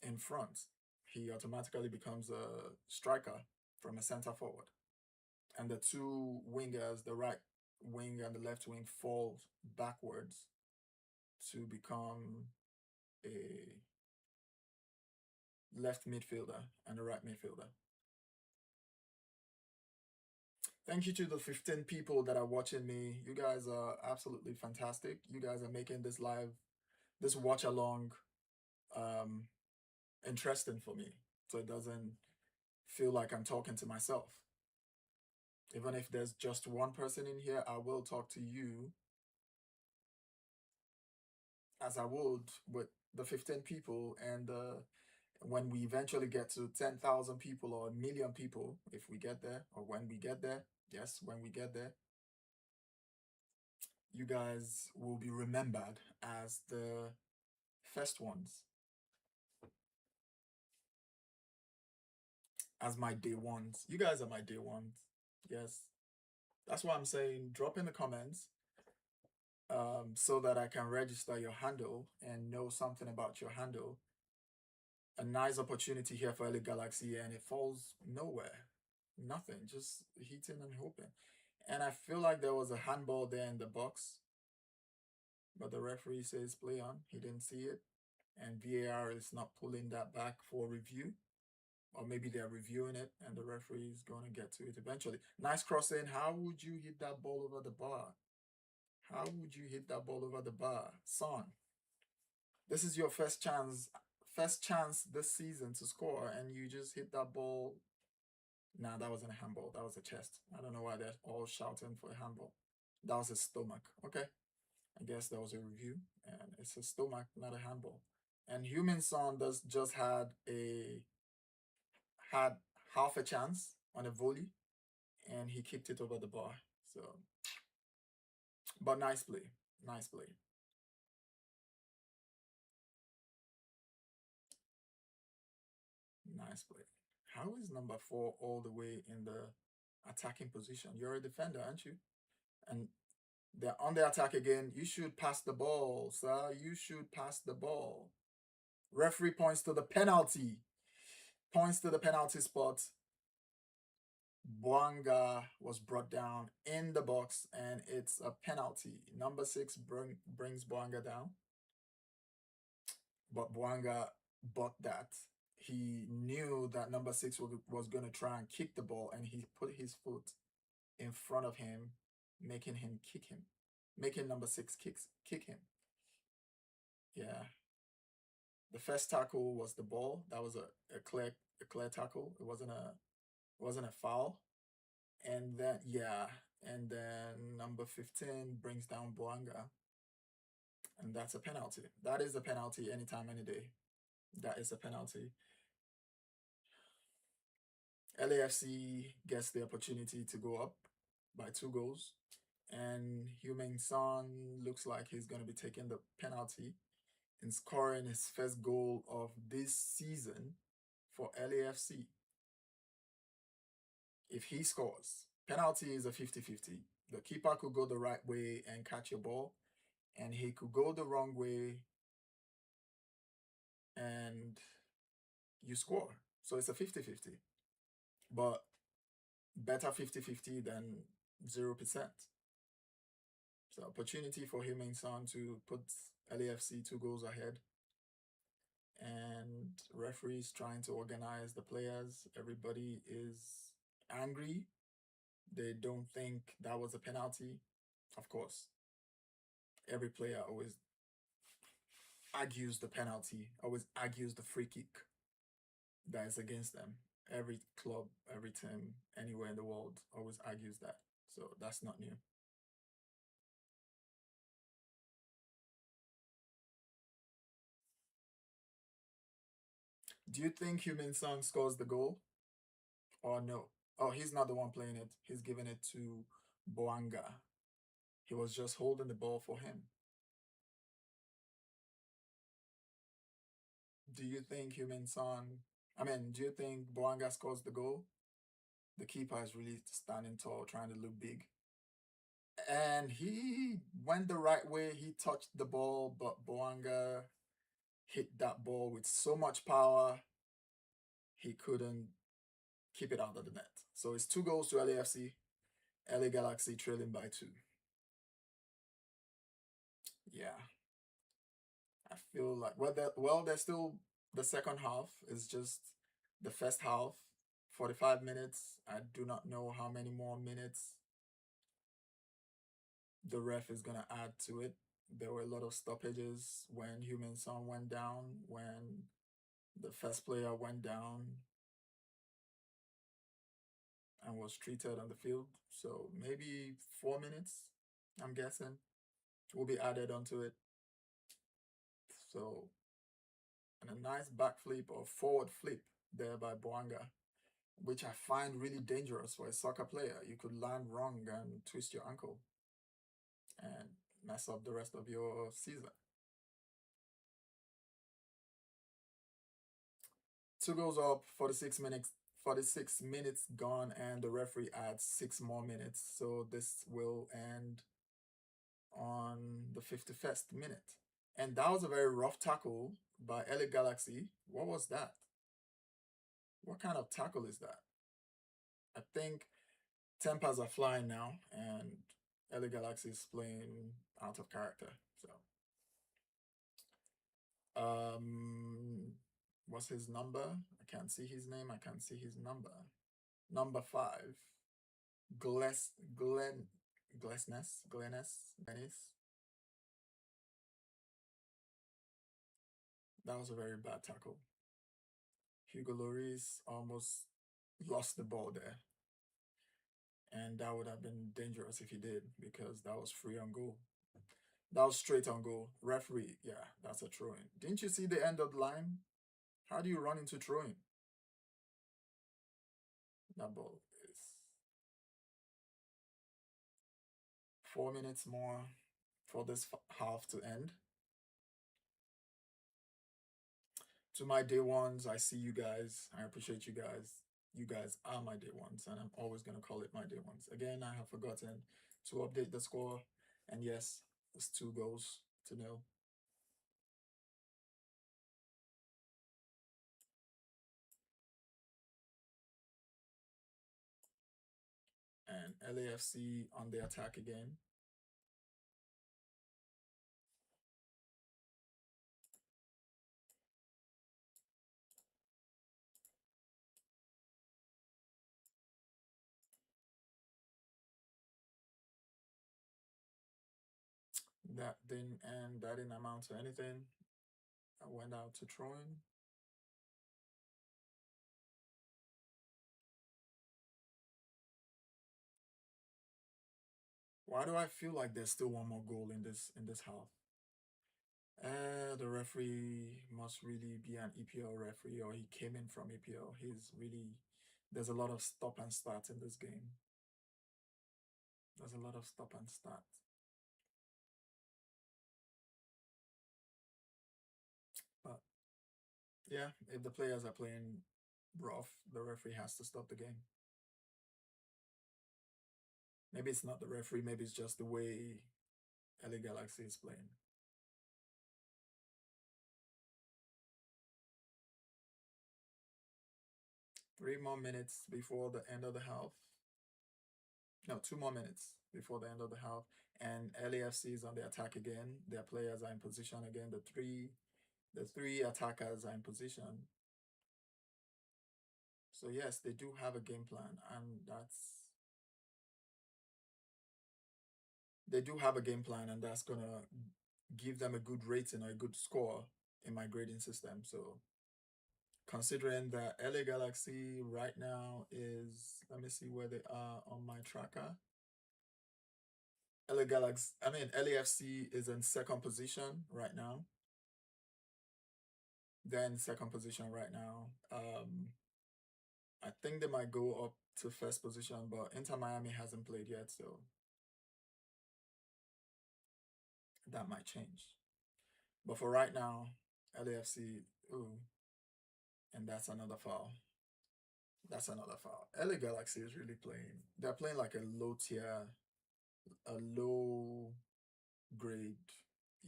in front. He automatically becomes a striker from a center forward. And the two wingers, the right wing and the left wing, fall backwards to become a left midfielder and a right midfielder. Thank you to the 15 people that are watching me. You guys are absolutely fantastic. You guys are making this watch along interesting for me. So it doesn't feel like I'm talking to myself. Even if there's just one person in here, I will talk to you as I would with the 15 people and the when we eventually get to 10,000 people or a million people, if we get there, or when we get there, yes, when we get there, you guys will be remembered as the first ones, as my day ones. You guys are my day ones. Yes. That's why I'm saying drop in the comments so that I can register your handle and know something about your handle. A nice opportunity here for LA Galaxy, and it falls nowhere. Nothing, just hitting and hoping. And I feel like there was a handball there in the box, but the referee says play on. He didn't see it, and VAR is not pulling that back for review. Or maybe they're reviewing it and the referee is going to get to it eventually. Nice crossing. How would you hit that ball over the bar? How would you hit that ball over the bar? Son, this is your first chance this season to score, and you just hit that ball. Nah, that wasn't a handball. That was a chest. I don't know why they're all shouting for a handball. That was a stomach. Okay. I guess there was a review, and it's a stomach, not a handball. And Human Son just had half a chance on a volley, and he kicked it over the bar. So, but nice play. Nice play. Nice play. How is number 4 all the way in the attacking position? You're a defender, aren't you? And they're on the attack again. You should pass the ball, sir. You should pass the ball. Referee points to the penalty. Points to the penalty spot. Boanga was brought down in the box, and it's a penalty. Number 6 brings Boanga down. But Boanga bought that. He knew that number 6 was going to try and kick the ball, and he put his foot in front of him, making him kick him. Making number 6 kick him. Yeah. The first tackle was the ball. That was a clear tackle. It wasn't a foul. And then number 15 brings down Boanga. And that's a penalty. That is a penalty anytime, any day. That is a penalty. LAFC gets the opportunity to go up by 2 goals. And Heung-min Son looks like he's going to be taking the penalty and scoring his first goal of this season for LAFC. If he scores, penalty is a 50-50. The keeper could go the right way and catch your ball, and he could go the wrong way and you score. So it's a 50-50. But better 50-50 than 0%. So opportunity for Heung-min Son to put LAFC 2 goals ahead. And referees trying to organize the players. Everybody is angry. They don't think that was a penalty. Of course, every player always argues the penalty, always argues the free kick that is against them. Every club, every team, anywhere in the world always argues that. So that's not new. Do you think Heung-min Son scores the goal? Or no? Oh, he's not the one playing it. He's giving it to Boanga. He was just holding the ball for him. Do you think Heung-min Son... do you think Boanga scores the goal? The keeper is really standing tall, trying to look big. And he went the right way. He touched the ball, but Boanga hit that ball with so much power, he couldn't keep it out of the net. So it's 2 goals to LAFC. LA Galaxy trailing by 2. Yeah. I feel like, there's still the second half. It's just the first half, 45 minutes. I do not know how many more minutes the ref is going to add to it. There were a lot of stoppages when Heung-min Son went down, when the first player went down and was treated on the field. So maybe 4 minutes, I'm guessing, will be added onto it. So And a nice backflip or forward flip there by Boanga, which I find really dangerous for a soccer player. You could land wrong and twist your ankle and mess up the rest of your season. 2 goals up, 46 minutes gone, and the referee adds 6 more minutes. So this will end on the 51st minute. And that was a very rough tackle by LA Galaxy. What was that? What kind of tackle is that? I think tempers are flying now, and LA Galaxy is playing out of character. So, what's his number? I can't see his name. I can't see his number. Number 5, Glennis. That was a very bad tackle. Hugo Lloris almost lost the ball there. And that would have been dangerous if he did, because that was free on goal. That was straight on goal. Referee, yeah, that's a throw-in. Didn't you see the end of the line? How do you run into throwing? That ball is 4 minutes more for this half to end. To my day ones, I see you guys. I appreciate you guys. You guys are my day ones, and I'm always going to call it my day ones. Again, I have forgotten to update the score. And yes, it's 2 goals to 0. And LAFC on the attack again. That didn't end. That didn't amount to anything. I went out to throwing. Why do I feel like there's still one more goal in this half? The referee must really be an EPL referee, or he came in from EPL. There's a lot of stop and start in this game. There's a lot of stop and start. But yeah, if the players are playing rough, the referee has to stop the game. Maybe it's not the referee, maybe it's just the way LA Galaxy is playing. Three more minutes before the end of the half. No, 2 more minutes before the end of the half. And LAFC is on the attack again. Their players are in position again. The three attackers are in position. So yes, they do have a game plan, and that's gonna give them a good rating or a good score in my grading system. So considering that LA Galaxy right now is, let me see where they are on my tracker. LAFC is in second position right now. They're in second position right now. I think they might go up to first position, but Inter Miami hasn't played yet, so that might change. But for right now, LAFC, and that's another foul. That's another foul. LA Galaxy is really playing. They're playing like a low grade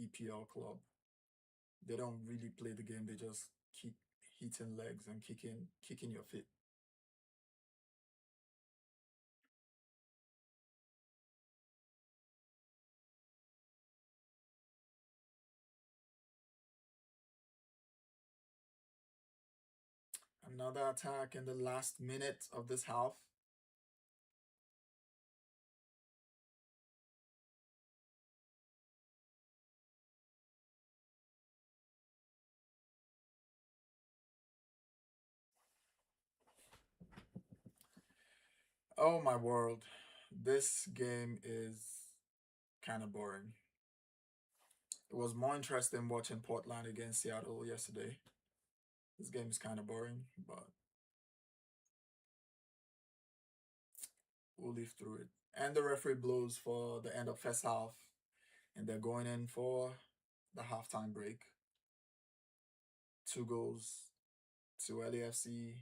EPL club. They don't really play the game. They just keep hitting legs and kicking your feet. Another attack in the last minute of this half. Oh my world. This game is kind of boring. It was more interesting watching Portland against Seattle yesterday. This game is kind of boring, but we'll live through it. And the referee blows for the end of first half, and they're going in for the halftime break. 2 goals to LAFC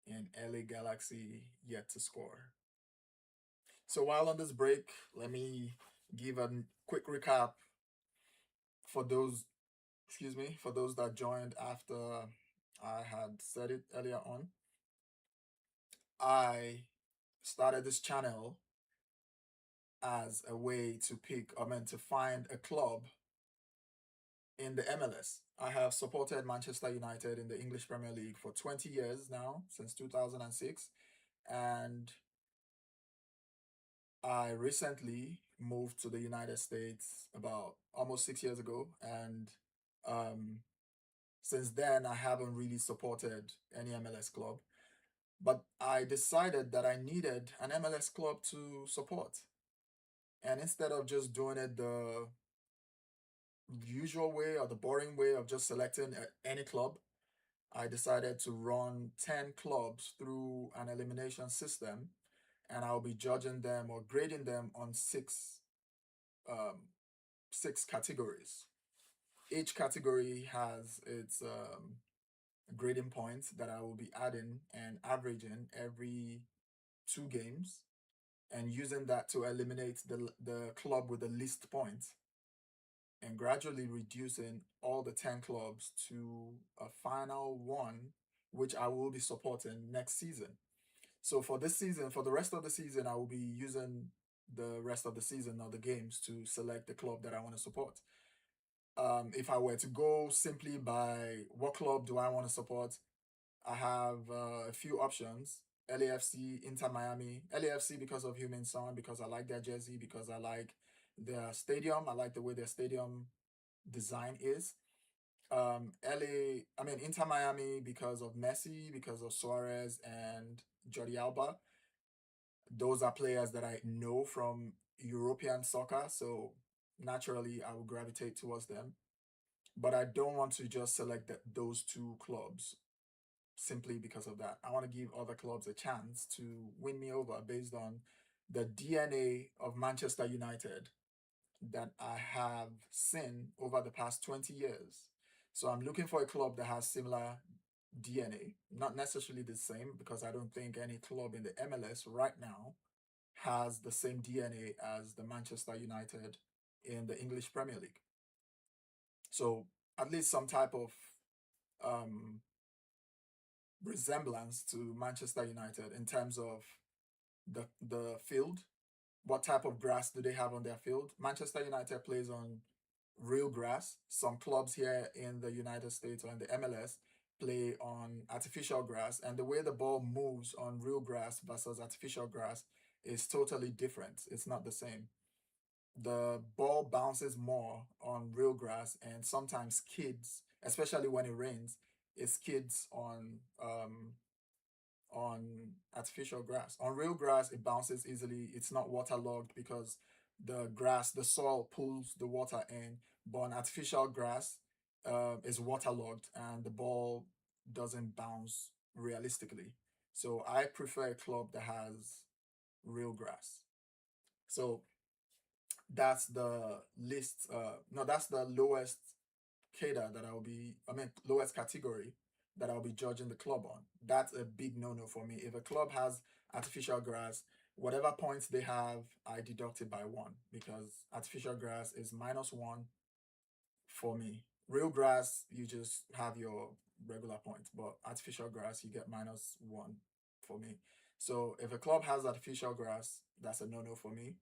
and LA Galaxy yet to score. So while on this break, let me give a quick recap for those, for those that joined after I had said it earlier on. I started this channel as a way to to find a club in the MLS. I have supported Manchester United in the English Premier League for 20 years now, since 2006. And I recently moved to the United States about almost 6 years ago. And since then, I haven't really supported any MLS club. But I decided that I needed an MLS club to support. And instead of just doing it the usual way or the boring way of just selecting any club, I decided to run 10 clubs through an elimination system, and I'll be judging them or grading them on um, six categories. Each category has its grading points that I will be adding and averaging every 2 games, and using that to eliminate the club with the least points, and gradually reducing all the 10 clubs to a final one, which I will be supporting next season. So for this season, for the rest of the season, I will be using the rest of the season or the games to select the club that I want to support. If I were to go simply by what club do I want to support, I have a few options. LAFC, Inter Miami. LAFC because of Human Son, because I like their jersey, because I like their stadium. I like the way their stadium design is. Inter Miami because of Messi, because of Suarez and Jordi Alba. Those are players that I know from European soccer, so naturally I will gravitate towards them. But I don't want to just select those 2 clubs simply because of that. I want to give other clubs a chance to win me over based on the DNA of Manchester United that I have seen over the past 20 years. So I'm looking for a club that has similar DNA, not necessarily the same, because I don't think any club in the MLS right now has the same DNA as the Manchester United in the English Premier League. So at least some type of resemblance to Manchester United in terms of the field. What type of grass do they have on their field? Manchester United plays on real grass. Some clubs here in the United States or in the MLS play on artificial grass, and the way the ball moves on real grass versus artificial grass is totally different. It's not the same. The ball bounces more on real grass, and sometimes kids, especially when it rains, it skids on artificial grass. On real grass, it bounces easily. It's not waterlogged because the soil pulls the water in. But on artificial grass, is waterlogged and the ball doesn't bounce realistically. So I prefer a club that has real grass. So that's the list. No, that's the lowest lowest category that I'll be judging the club on. That's a big no-no for me. If a club has artificial grass, whatever points they have, I deduct it by 1, because artificial grass is -1 for me. Real grass, you just have your regular points, but artificial grass, you get -1 for me. So if a club has artificial grass, that's a no-no for me.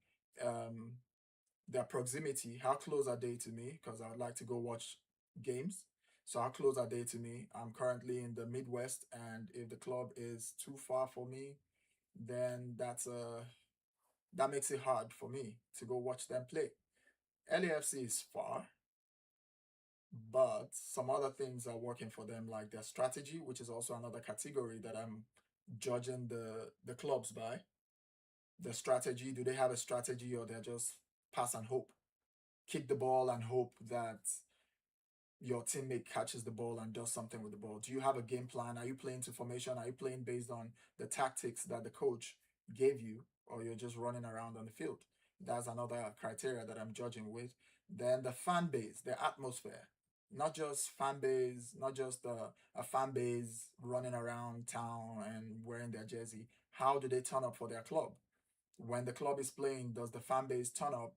Their proximity, how close are they to me? Because I would like to go watch games. So how close are they to me? I'm currently in the Midwest, and if the club is too far for me, then that makes it hard for me to go watch them play. LAFC is far, but some other things are working for them, like their strategy, which is also another category that I'm judging the clubs by. The strategy, do they have a strategy, or they're just pass and hope? Kick the ball and hope that your teammate catches the ball and does something with the ball? Do you have a game plan? Are you playing to formation? Are you playing based on the tactics that the coach gave you, or you're just running around on the field? That's another criteria that I'm judging with. Then the fan base, the atmosphere, not just fan base, not just a fan base running around town and wearing their jersey. How do they turn up for their club? When the club is playing, does the fan base turn up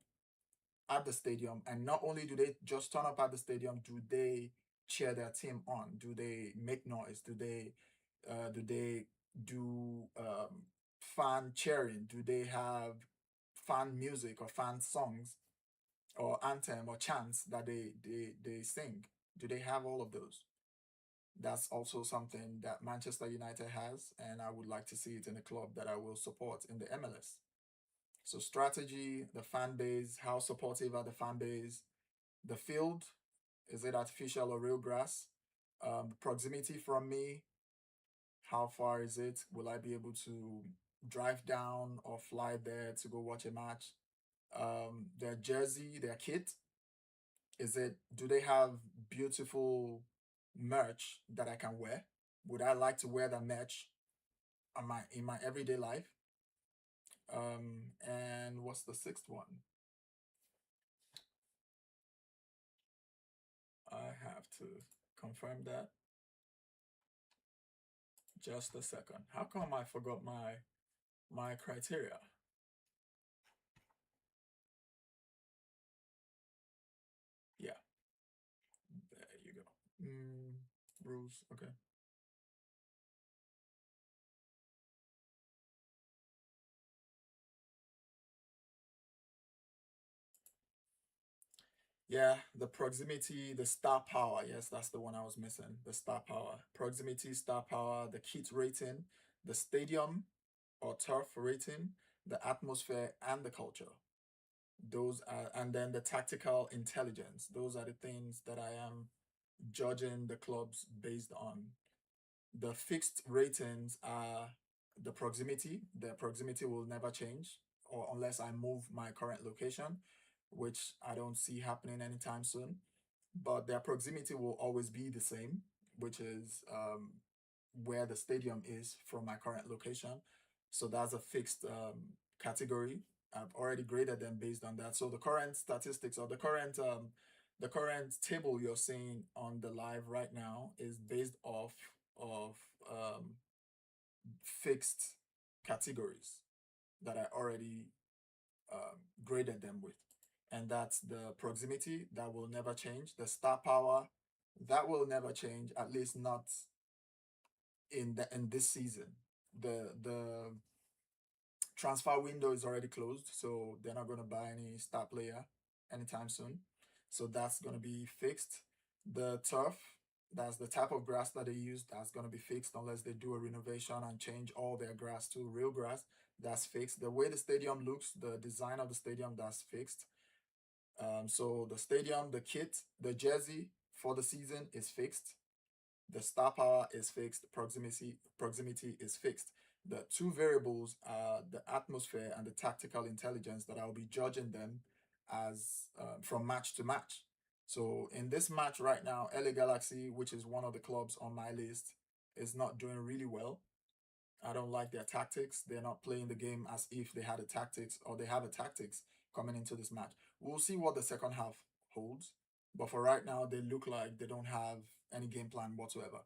at the stadium? And not only do they just turn up at the stadium, do they cheer their team on? Do they make noise? Do they do fan cheering? Do they have fan music or fan songs or anthem or chants that they sing? Do they have all of those? That's also something that Manchester United has, and I would like to see it in a club that I will support in the MLS. So strategy, the fan base, how supportive are the fan base, the field, is it artificial or real grass? Proximity from me, how far is it? Will I be able to drive down or fly there to go watch a match? Their jersey, their kit, do they have beautiful merch that I can wear? Would I like to wear that merch in my everyday life? And what's the sixth one? I have to confirm that. Just a second. How come I forgot my criteria? Yeah, there you go. Rules. Okay. Yeah, the proximity, the star power. Yes, that's the one I was missing. The star power. Proximity, star power, the kit rating, the stadium or turf rating, the atmosphere, and the culture. Those are, and then the tactical intelligence. Those are the things that I am judging the clubs based on. The fixed ratings are the proximity. The proximity will never change, or unless I move my current location, which I don't see happening anytime soon. But their proximity will always be the same, which is where the stadium is from my current location. So that's a fixed category. I've already graded them based on that. So the current statistics or the current table you're seeing on the live right now is based off of um, fixed categories that I already graded them with. And that's the proximity that will never change, the star power that will never change, at least not in this season. The transfer window is already closed, so they're not going to buy any star player anytime soon. So that's going to be fixed. The turf, that's the type of grass that they use, that's going to be fixed unless they do a renovation and change all their grass to real grass. That's fixed. The way the stadium looks, the design of the stadium, that's fixed. So the stadium, the kit, the jersey for the season is fixed. The star power is fixed. Proximity is fixed. The two variables are the atmosphere and the tactical intelligence that I'll be judging them as from match to match. So in this match right now, LA Galaxy, which is one of the clubs on my list, is not doing really well. I don't like their tactics. They're not playing the game as if they had a tactics or they have a tactics coming into this match. We'll see what the second half holds. But for right now, they look like they don't have any game plan whatsoever.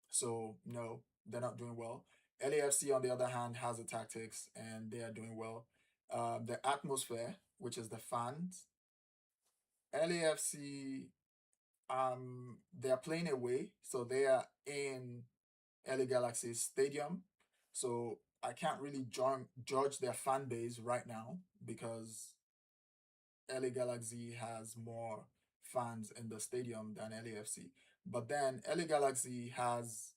So no, they're not doing well. LAFC, on the other hand, has the tactics and they are doing well. The atmosphere, which is the fans, LAFC, they are playing away, so they are in LA Galaxy Stadium. So I can't really judge their fan base right now because LA Galaxy has more fans in the stadium than LAFC. But then LA Galaxy has,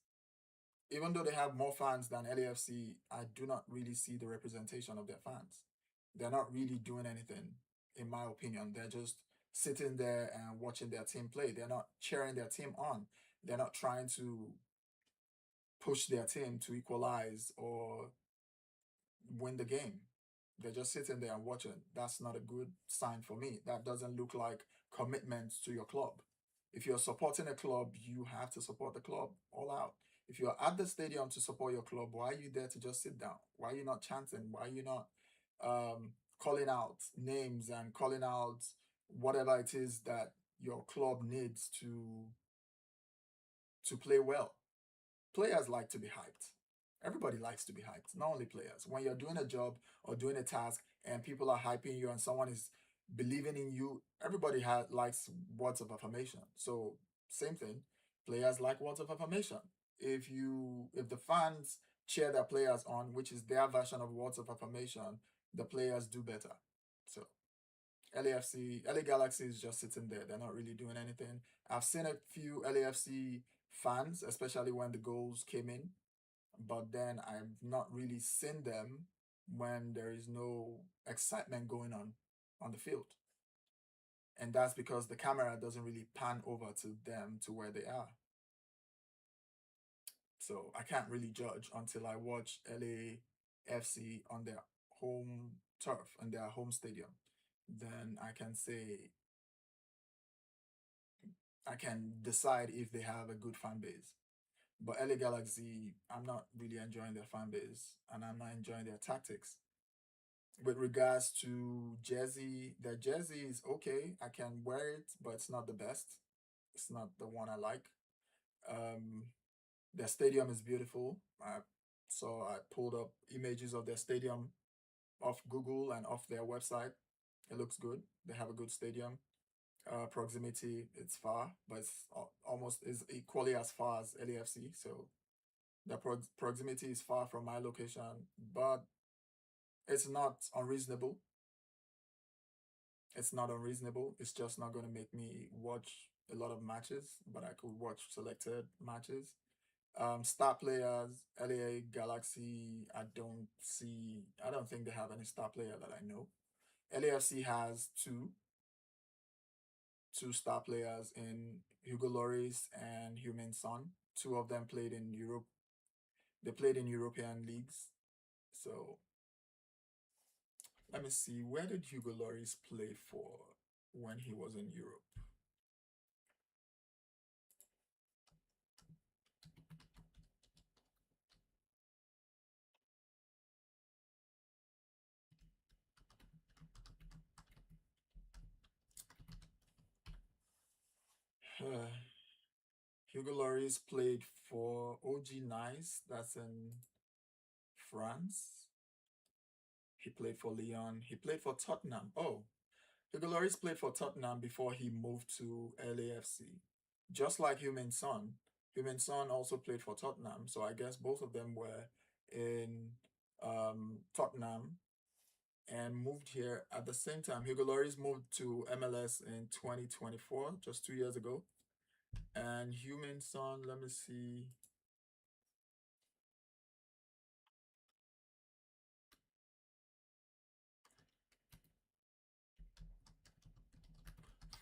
even though they have more fans than LAFC, I do not really see the representation of their fans. They're not really doing anything, in my opinion. They're just sitting there and watching their team play. They're not cheering their team on. They're not trying to push their team to equalize or win the game. They're just sitting there and watching. That's not a good sign for me. That doesn't look like commitment to your club. If you're supporting a club, you have to support the club all out. If you're at the stadium to support your club, why are you there to just sit down? Why are you not chanting? Why are you not calling out names and calling out whatever it is that your club needs to play well? Players like to be hyped. Everybody likes to be hyped, not only players. When you're doing a job or doing a task and people are hyping you and someone is believing in you, everybody likes words of affirmation. So same thing, players like words of affirmation. If the fans cheer their players on, which is their version of words of affirmation, the players do better. So LA Galaxy is just sitting there. They're not really doing anything. I've seen a few LAFC fans, especially when the goals came in, but then I've not really seen them when there is no excitement going on the field. And that's because the camera doesn't really pan over to them to where they are. So I can't really judge until I watch LAFC on their home turf, on their home stadium. Then I can decide if they have a good fan base. But LA Galaxy, I'm not really enjoying their fan base and I'm not enjoying their tactics. With regards to jersey, their jersey is okay. I can wear it, but it's not the best. It's not the one I like. Um, their stadium is beautiful. I pulled up images of their stadium off Google and off their website. It looks good. They have a good stadium. Proximity, it's far, but it's almost is equally as far as LAFC. So the proximity is far from my location, but it's not unreasonable. It's not unreasonable. It's just not going to make me watch a lot of matches, but I could watch selected matches. Star players, LA Galaxy, I don't think they have any star player that I know. LAFC has two star players in Hugo Lloris and Heung-min Son. Two of them played in Europe. They played in European leagues. So let me see. Where did Hugo Lloris play for when he was in Europe? Hugo Lloris played for OG Nice. That's in France. He played for Lyon. He played for Tottenham. Oh, Hugo Lloris played for Tottenham before he moved to LAFC. Just like Heung-min Son. Heung-min Son also played for Tottenham. So I guess both of them were in Tottenham and moved here at the same time. Hugo Lloris moved to MLS in 2024, just 2 years ago. And Heung-min Son, let me see.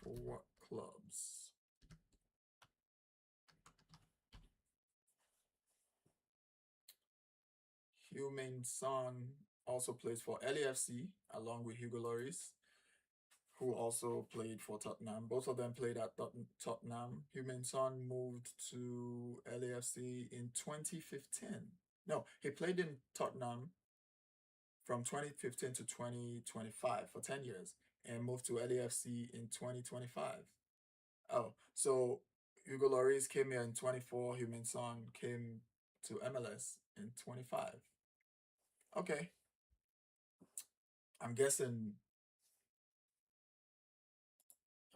For what clubs? Heung-min Son also plays for LAFC along with Hugo Lloris, who also played for Tottenham. Both of them played at Tottenham. Heung-min Son moved to LAFC in 2015. No, he played in Tottenham from 2015 to 2025 for 10 years and moved to LAFC in 2025. Oh, so Hugo Lloris came here in 24. Heung-min Son came to MLS in 25. Okay. I'm guessing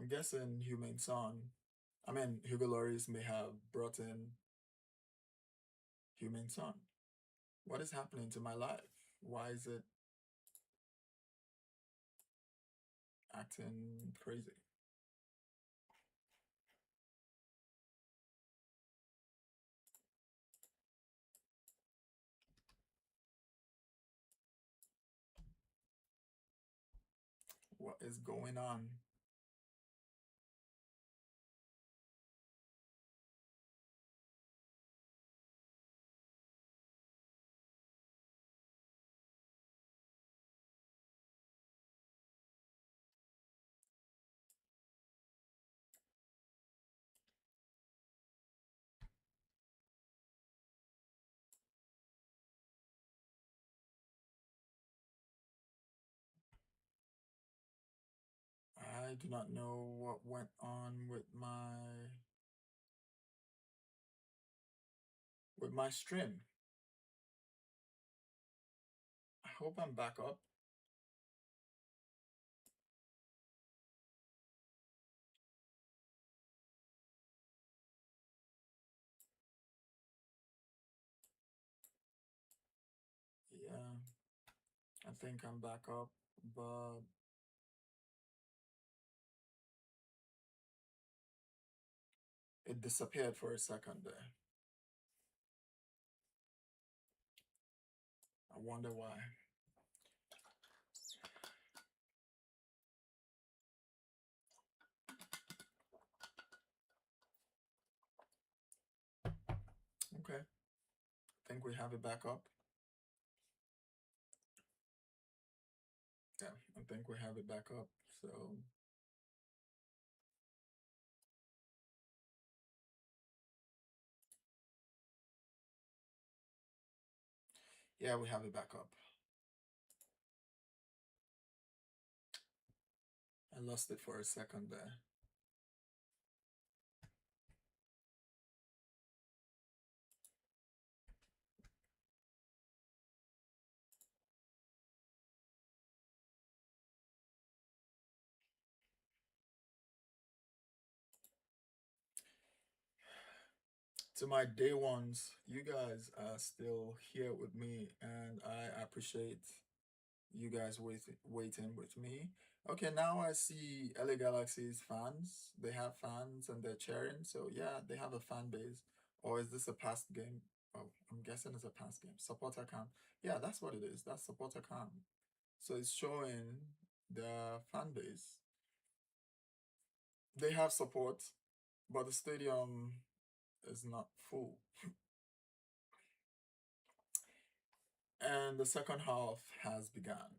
Heung-min Son. Hugo Lloris may have brought in Heung-min Son. What is happening to my life? Why is it acting crazy? What is going on? do not know what went on with my stream. I hope I'm back up. Yeah, I think I'm back up, but it disappeared for a second there. I wonder why. Okay, I think we have it back up. Yeah, I think we have it back up. So yeah, we have it back up. I lost it for a second there. To my day ones, you guys are still here with me, and I appreciate you guys waiting with me. Okay, now I see LA Galaxy's fans. They have fans and they're cheering. So yeah, they have a fan base. Or is this a past game? Oh, I'm guessing it's a past game. Supporter cam. Yeah, that's what it is. That's supporter cam. So it's showing the fan base. They have support, but the stadium is not full. And the second half has begun.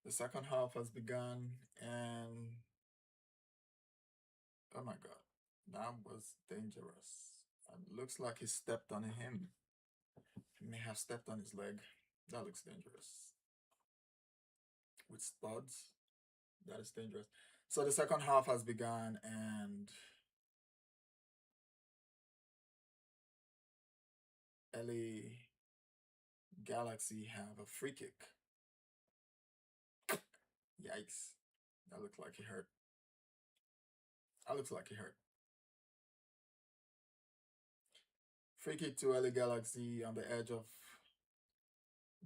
The second half has begun, and oh my god, that was dangerous. And looks like he stepped on him. He may have stepped on his leg. That looks dangerous. With studs, that is dangerous. So the second half has begun, and LA Galaxy have a free kick. Yikes. That looked like he hurt. That looks like he hurt. Free kick to LA Galaxy on the edge of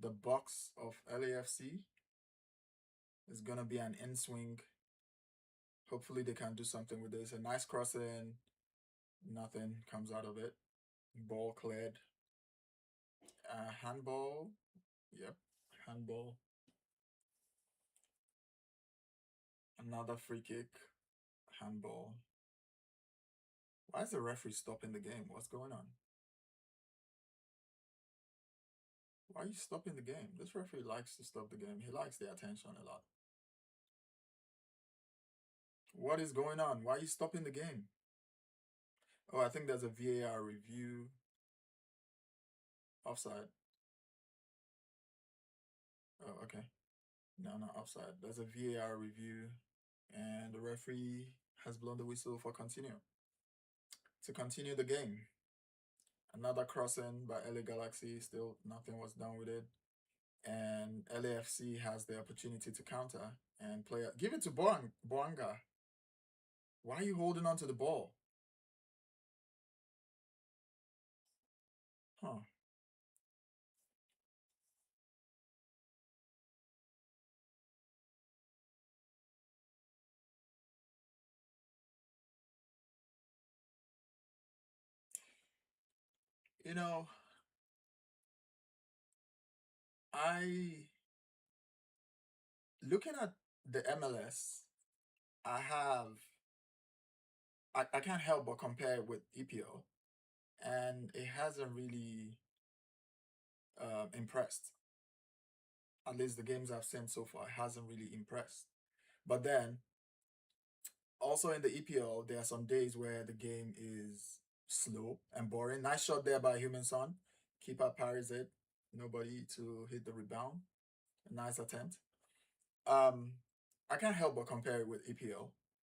the box of LAFC. It's gonna be an in swing. Hopefully they can do something with this. A nice crossing. Nothing comes out of it. Ball cleared. Handball. Yep, handball. Another free kick. Handball. Why is the referee stopping the game? What's going on? Why are you stopping the game? This referee likes to stop the game. He likes the attention a lot. What is going on? Why are you stopping the game? Oh, I think there's a VAR review. Offside. Oh, okay. No, not offside. There's a VAR review, and the referee has blown the whistle for to continue the game. Another crossing by LA Galaxy. Still, nothing was done with it. And LAFC has the opportunity to counter and play. Give it to Boanga. Why are you holding on to the ball? Huh. You know, I looking at the MLS, I can't help but compare it with EPL, and it hasn't really impressed. At least the games I've seen so far hasn't really impressed. But then also in the EPL, there are some days where the game is slow and boring. Nice shot there by Human Son. Keeper parries it. Nobody to hit the rebound. A nice attempt. Um, I can't help but compare it with EPL.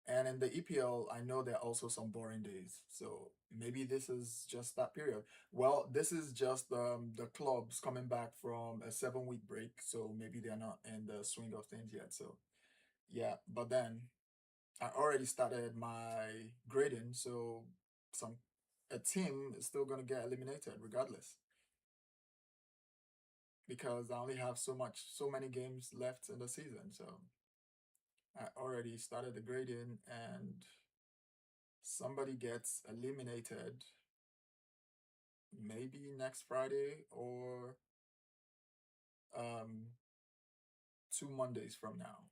And in the EPL, I know there are also some boring days. So maybe this is just that period. Well, this is just the clubs coming back from a 7-week break. So maybe they're not in the swing of things yet. So yeah, but then I already started my grading. So some a team is still gonna get eliminated regardless because I only have so many games left in the season. So I already started the grading, and somebody gets eliminated maybe next Friday or um 2 Mondays from now.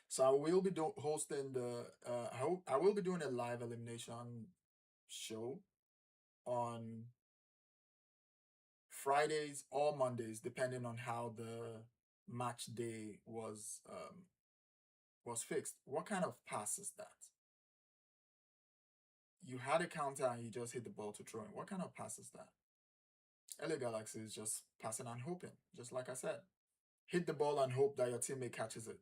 So I will be hosting I will be doing a live elimination show on Fridays or Mondays, depending on how the match day was fixed. What kind of pass is that? You had a counter and you just hit the ball to throw in. What kind of pass is that? LA Galaxy is just passing and hoping, just like I said. Hit the ball and hope that your teammate catches it.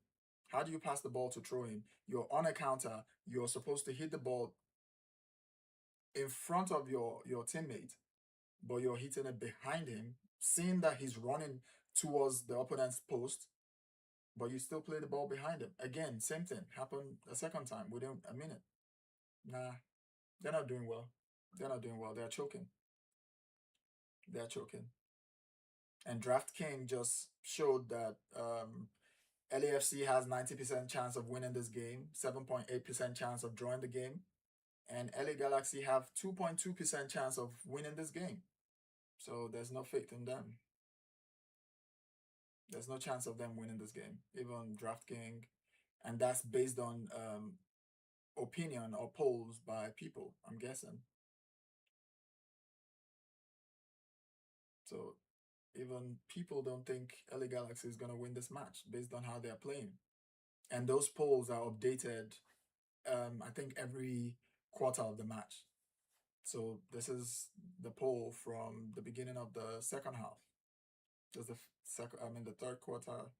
How do you pass the ball to throw in? You're on a counter. You're supposed to hit the ball in front of your teammate, but you're hitting it behind him, seeing that he's running towards the opponent's post, but you still play the ball behind him. Again, same thing happened a second time within a minute. Nah, they're not doing well. They're not doing well. They're choking. They're choking. And DraftKings just showed that LAFC has 90% chance of winning this game, 7.8% chance of drawing the game, and LA Galaxy have 2.2% chance of winning this game. So there's no faith in them. There's no chance of them winning this game, even DraftKings, and that's based on opinion or polls by people, I'm guessing. So even people don't think LA Galaxy is gonna win this match based on how they're playing. And those polls are updated, I think every quarter of the match. So this is the poll from the beginning of the second half. There's the third quarter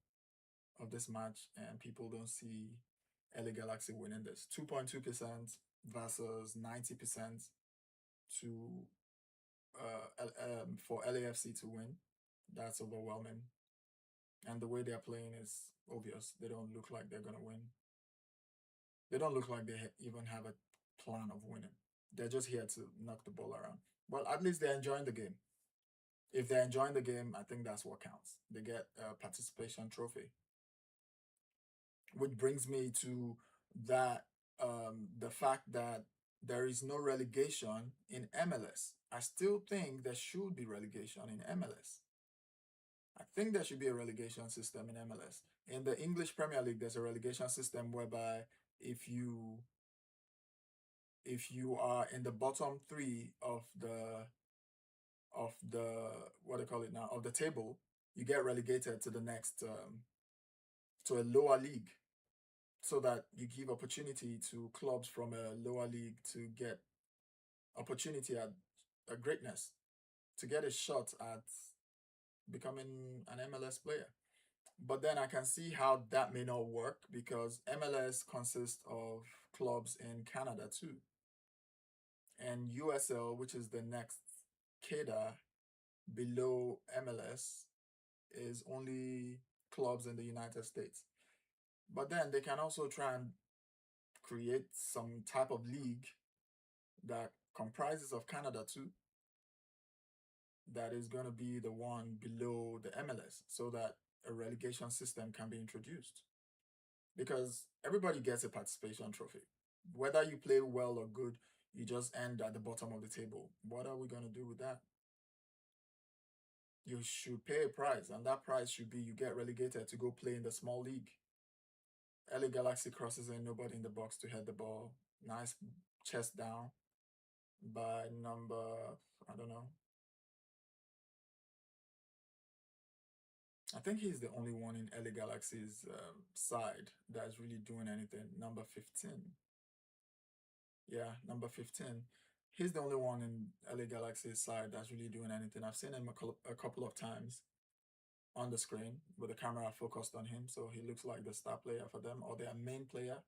of this match, and people don't see LA Galaxy winning this. 2.2% versus 90% to for LAFC to win. That's overwhelming. And the way they're playing is obvious. They don't look like they're gonna win. They don't look like they even have a plan of winning. They're just here to knock the ball around. Well, at least they're enjoying the game. If they're enjoying the game, I think that's what counts. They get a participation trophy. Which brings me to that the fact that there is no relegation in MLS. I still think there should be relegation in MLS. I think there should be a relegation system in MLS. In the English Premier League, there's a relegation system whereby if you are in the bottom three of the what do they call it now, of the table, you get relegated to the next to a lower league, so that you give opportunity to clubs from a lower league to get opportunity at a greatness, to get a shot at becoming an MLS player. But then I can see how that may not work because MLS consists of clubs in Canada too. And USL, which is the next cadre below MLS, is only clubs in the United States. But then they can also try and create some type of league that comprises of Canada too, that is going to be the one below the MLS, so that a relegation system can be introduced. Because everybody gets a participation trophy. Whether you play well or good, you just end at the bottom of the table. What are we going to do with that? You should pay a prize, and that prize should be you get relegated to go play in the small league. LA Galaxy crosses in, nobody in the box to head the ball. Nice chest down by number, I don't know. I think he's the only one in LA Galaxy's side that's really doing anything. Number 15. Yeah, number 15. He's the only one in LA Galaxy's side that's really doing anything. I've seen him a couple of times on the screen with the camera focused on him, so he looks like the star player for them or their main player.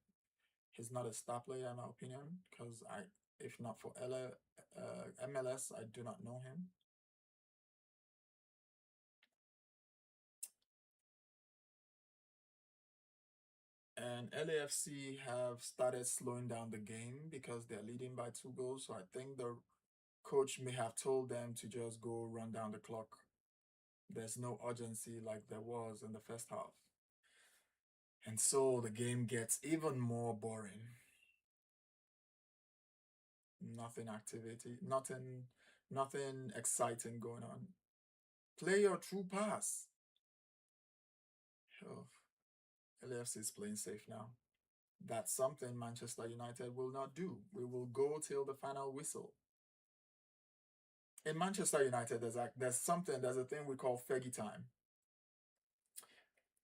He's not a star player in my opinion, because if not for MLS, I do not know him. And LAFC have started slowing down the game because they're leading by 2 goals. So I think the coach may have told them to just go run down the clock. There's no urgency like there was in the first half. And so the game gets even more boring. Nothing exciting going on. Play your true pass. Oh, LAFC is playing safe now. That's something Manchester United will not do. We will go till the final whistle. In Manchester United, there's a thing we call Fergie time.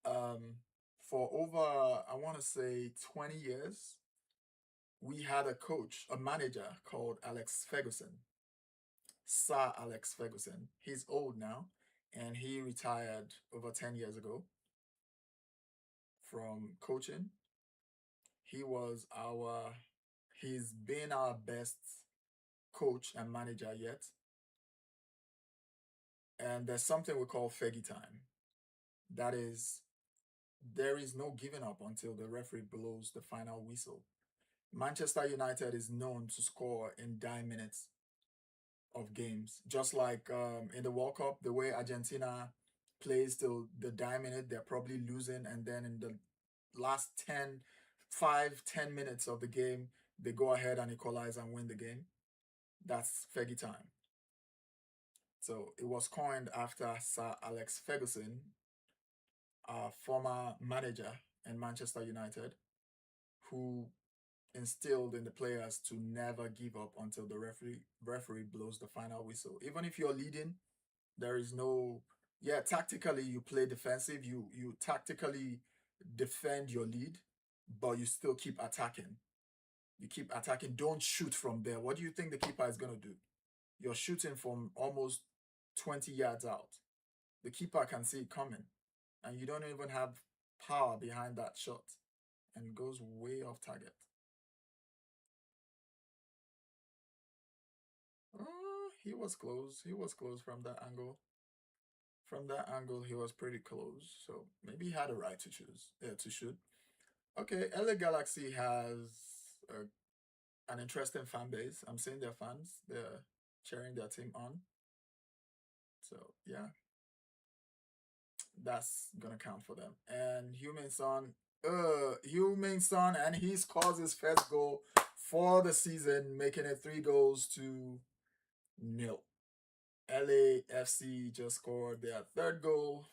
For over, I want to say 20 years, we had a manager called Alex Ferguson, Sir Alex Ferguson. He's old now, and he retired over 10 years ago from coaching. He's been our best coach and manager yet. And there's something we call Fergie time. That is, there is no giving up until the referee blows the final whistle. Manchester United is known to score in dying minutes of games. Just like in the World Cup, the way Argentina plays till the dying minute, they're probably losing. And then in the last 5-10 minutes of the game, they go ahead and equalize and win the game. That's Fergie time. So it was coined after Sir Alex Ferguson, our former manager in Manchester United, who instilled in the players to never give up until the referee blows the final whistle. Even if you're leading, there is no, tactically you play defensive, you tactically defend your lead, but you still keep attacking. You keep attacking. Don't shoot from there. What do you think the keeper is going to do? You're shooting from almost 20 yards out. The keeper can see it coming, and you don't even have power behind that shot, and it goes way off target. He was close. He was close from that angle. From that angle, he was pretty close. So maybe he had a right to shoot. Okay, LA Galaxy has an interesting fan base. I'm seeing their fans. They're cheering their team on. So yeah, that's gonna count for them. And Heung-min Son, and he scores his first goal for the season, making it 3-0. LAFC just scored their third goal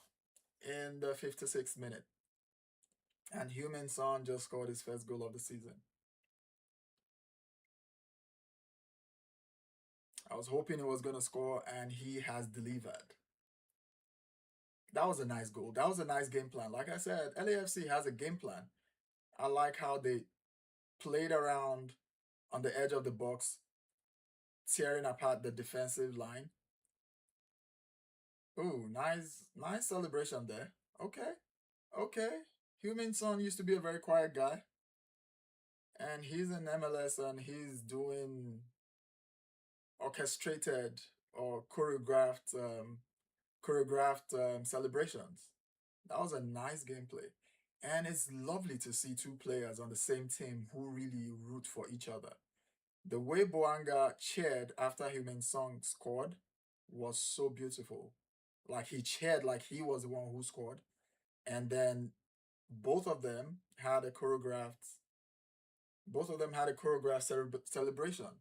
in the 56th minute. And Heung-min Son just scored his first goal of the season. I was hoping he was going to score, and he has delivered. That was a nice goal. That was a nice game plan. Like I said, LAFC has a game plan. I like how they played around on the edge of the box, tearing apart the defensive line. Ooh, nice celebration there. Okay. Heung-min Son used to be a very quiet guy, and he's in MLS, and he's doing orchestrated or choreographed celebrations. That was a nice gameplay, and it's lovely to see two players on the same team who really root for each other. The way Boanga cheered after Heung-min Son scored was so beautiful. Like, he cheered like he was the one who scored, and then both of them had a choreographed celebration.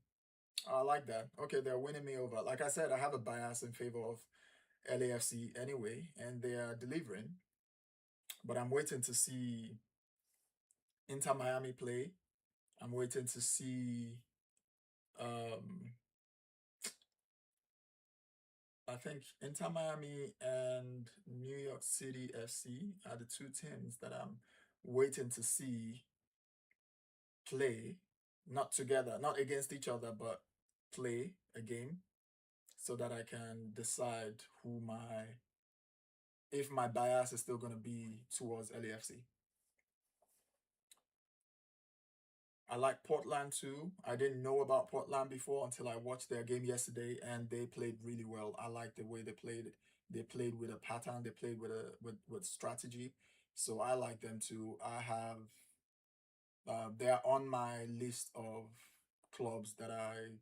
I like that. Okay, they're winning me over. Like I said, I have a bias in favor of LAFC anyway, and they are delivering. But I'm waiting to see Inter Miami play. I'm waiting to see I think Inter Miami and New York City FC are the two teams that I'm waiting to see play, not together, not against each other, but play a game so that I can decide if my bias is still going to be towards LAFC. I like Portland too. I didn't know about Portland before until I watched their game yesterday, and they played really well. I like the way they played. They played with a pattern. They played with strategy. So I like them too. They're on my list of clubs that I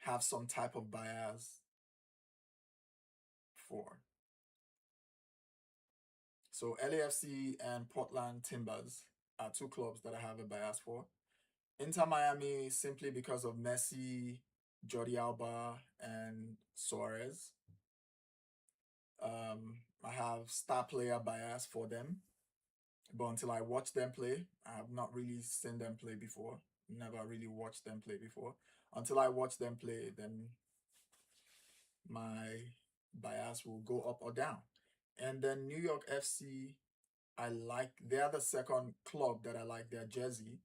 have some type of bias for. So LAFC and Portland Timbers are two clubs that I have a bias for. Inter Miami simply because of Messi, Jordi Alba, and Suarez. I have star player bias for them, but until I watch them play, I have not really seen them play before. Never really watched them play before. Until I watch them play, then my bias will go up or down. And then New York FC, they're the second club that I like their jersey.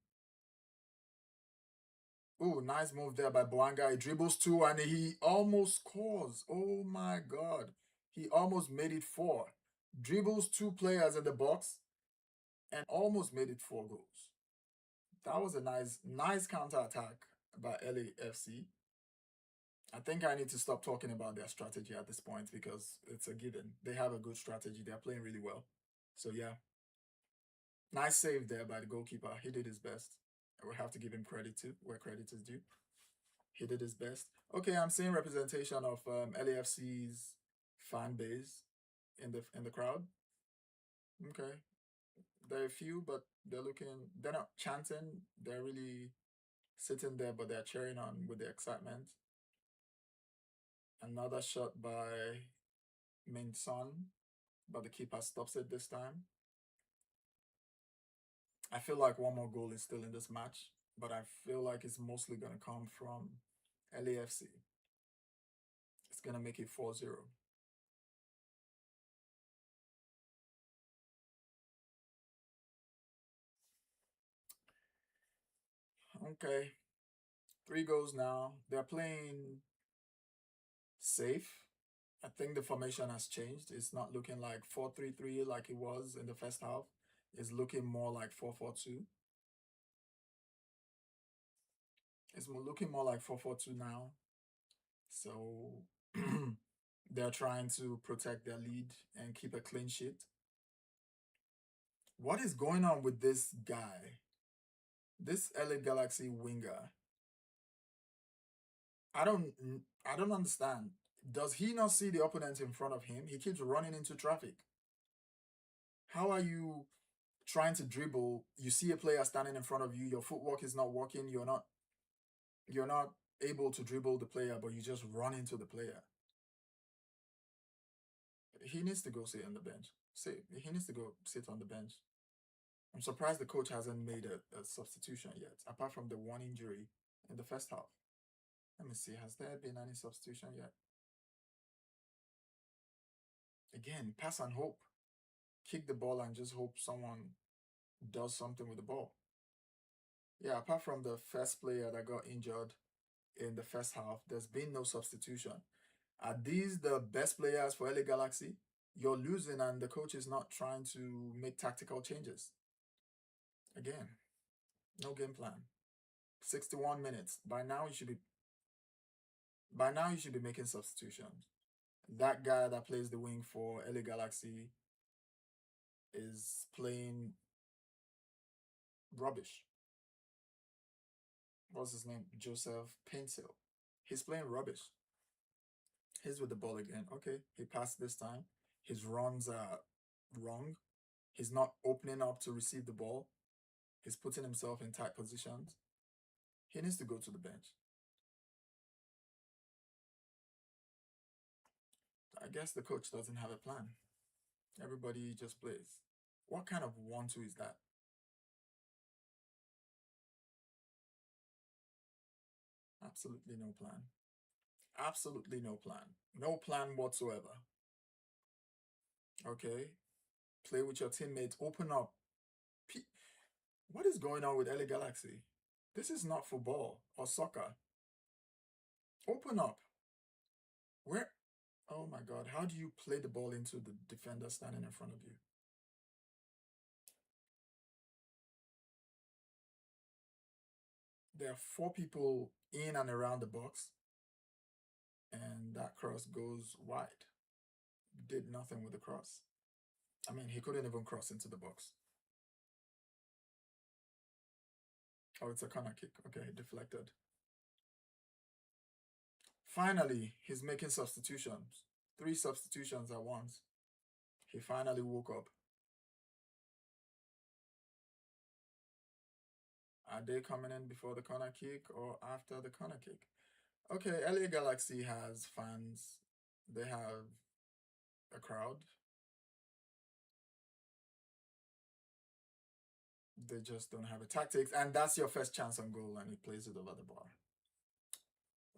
Ooh, nice move there by Boanga. He dribbles two and he almost scores. Oh my God. He almost made it 4. Dribbles 2 players in the box and almost made it 4 goals. That was a nice counter attack by LAFC. I think I need to stop talking about their strategy at this point because it's a given. They have a good strategy. They're playing really well. So yeah. Nice save there by the goalkeeper. He did his best. We have to give him credit too, where credit is due. He did his best. Okay, I'm seeing representation of LAFC's fan base in the crowd. Okay, there are a few, but they're not chanting. They're really sitting there, but they're cheering on with the excitement. Another shot by Min Son, but the keeper stops it this time. I feel like one more goal is still in this match, but I feel like it's mostly going to come from LAFC. It's going to make it 4-0. Okay. 3 goals now. They're playing safe. I think the formation has changed. It's not looking like 4-3-3 like it was in the first half. It's looking more like 4-4-2. It's looking more like 4-4-2 now. So they're trying to protect their lead and keep a clean sheet. What is going on with this guy? This LA Galaxy winger. I don't understand. Does he not see the opponent in front of him? He keeps running into traffic. How are you trying to dribble? You see a player standing in front of you, your footwork is not working, you're not able to dribble the player, but you just run into the player. He needs to go sit on the bench. He needs to go sit on the bench. I'm surprised the coach hasn't made a substitution yet, apart from the one injury in the first half. Let me see, has there been any substitution yet? Again, pass and hope. Kick the ball and just hope someone does something with the ball. Yeah, apart from the first player that got injured in the first half, there's been no substitution. Are these the best players for LA Galaxy? You're losing and the coach is not trying to make tactical changes. Again, no game plan. 61 minutes. By now you should be making substitutions. That guy that plays the wing for LA Galaxy is playing rubbish. What's his name? Joseph Pencil. He's playing rubbish. He's with the ball again. Okay, he passed this time. His runs are wrong. He's not opening up to receive the ball. He's putting himself in tight positions. He needs to go to the bench. I guess the coach doesn't have a plan. Everybody just plays. What kind of 1-2 is that? Absolutely no plan. Absolutely no plan. No plan whatsoever. Okay. Play with your teammates. Open up. What is going on with LA Galaxy? This is not football or soccer. Open up. Where? Oh my God. How do you play the ball into the defender standing in front of you? There are 4 people in and around the box, and that cross goes wide. Did nothing with the cross. I mean, he couldn't even cross into the box. Oh, it's a corner kick. Okay, deflected. Finally, he's making substitutions. 3 substitutions at once. He finally woke up. Are they coming in before the corner kick or after the corner kick? Okay, LA Galaxy has fans. They have a crowd. They just don't have a tactics, and that's your first chance on goal, and he plays it over the bar.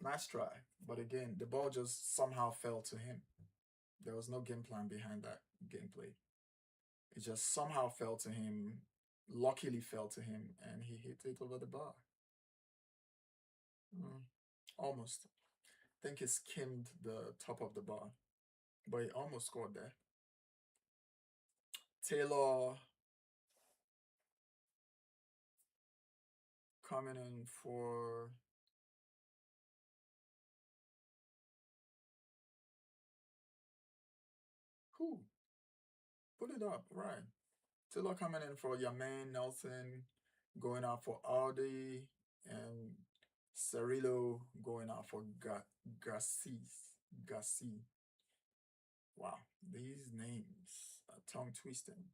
Nice try, but again, the ball just somehow fell to him. There was no game plan behind that gameplay. It just somehow fell to him, luckily fell to him, and he hit it over the bar. Almost. I think he skimmed the top of the bar, but he almost scored there. Taylor coming in for who? Put it up, right. Taylor coming in for Yamin Nelson, going out for Audi, and Cirillo going out for Gassi. Wow, these names are tongue twisting.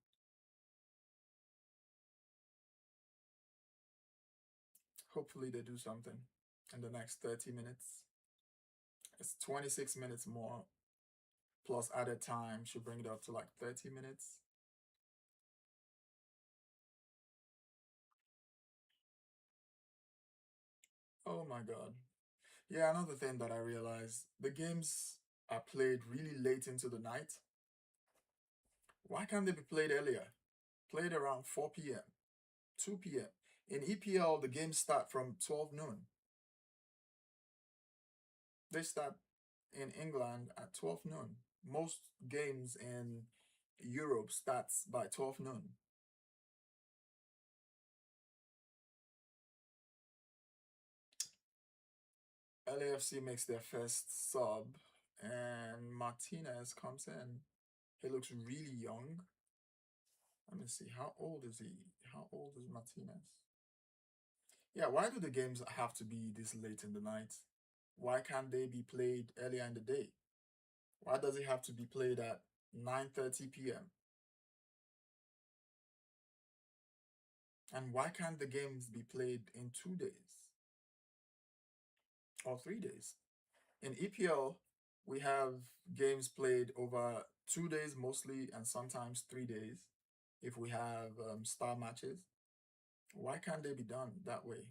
Hopefully they do something in the next 30 minutes. It's 26 minutes more plus added time should bring it up to like 30 minutes. Oh my God. Yeah, another thing that I realized, the games are played really late into the night. Why can't they be played earlier? Played around 4 p.m., 2 p.m. In EPL, the games start from 12 noon. They start in England at 12 noon. Most games in Europe starts by 12 noon. LAFC makes their first sub, and Martinez comes in. He looks really young. Let me see. How old is he? How old is Martinez? Yeah, why do the games have to be this late in the night? Why can't they be played earlier in the day? Why does it have to be played at 9:30 p.m.? And why can't the games be played in 2 days or 3 days? In EPL, we have games played over 2 days mostly, and sometimes 3 days if we have star matches. Why can't they be done that way?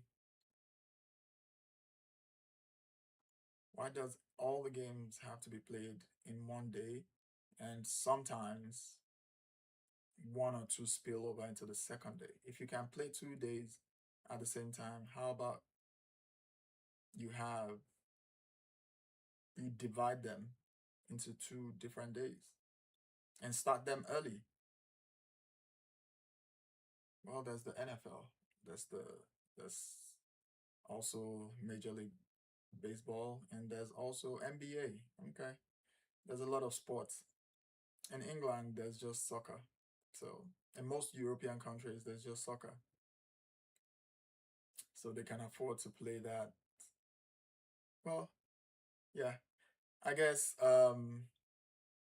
Why does all the games have to be played in one day, and sometimes 1 or 2 spill over into the second day? If you can play 2 days at the same time, how about you divide them into 2 different days and start them early? Well, there's the NFL. There's also Major League Baseball, and there's also NBA. Okay, there's a lot of sports. In England, there's just soccer. So in most European countries, there's just soccer. So they can afford to play that. Well, yeah, I guess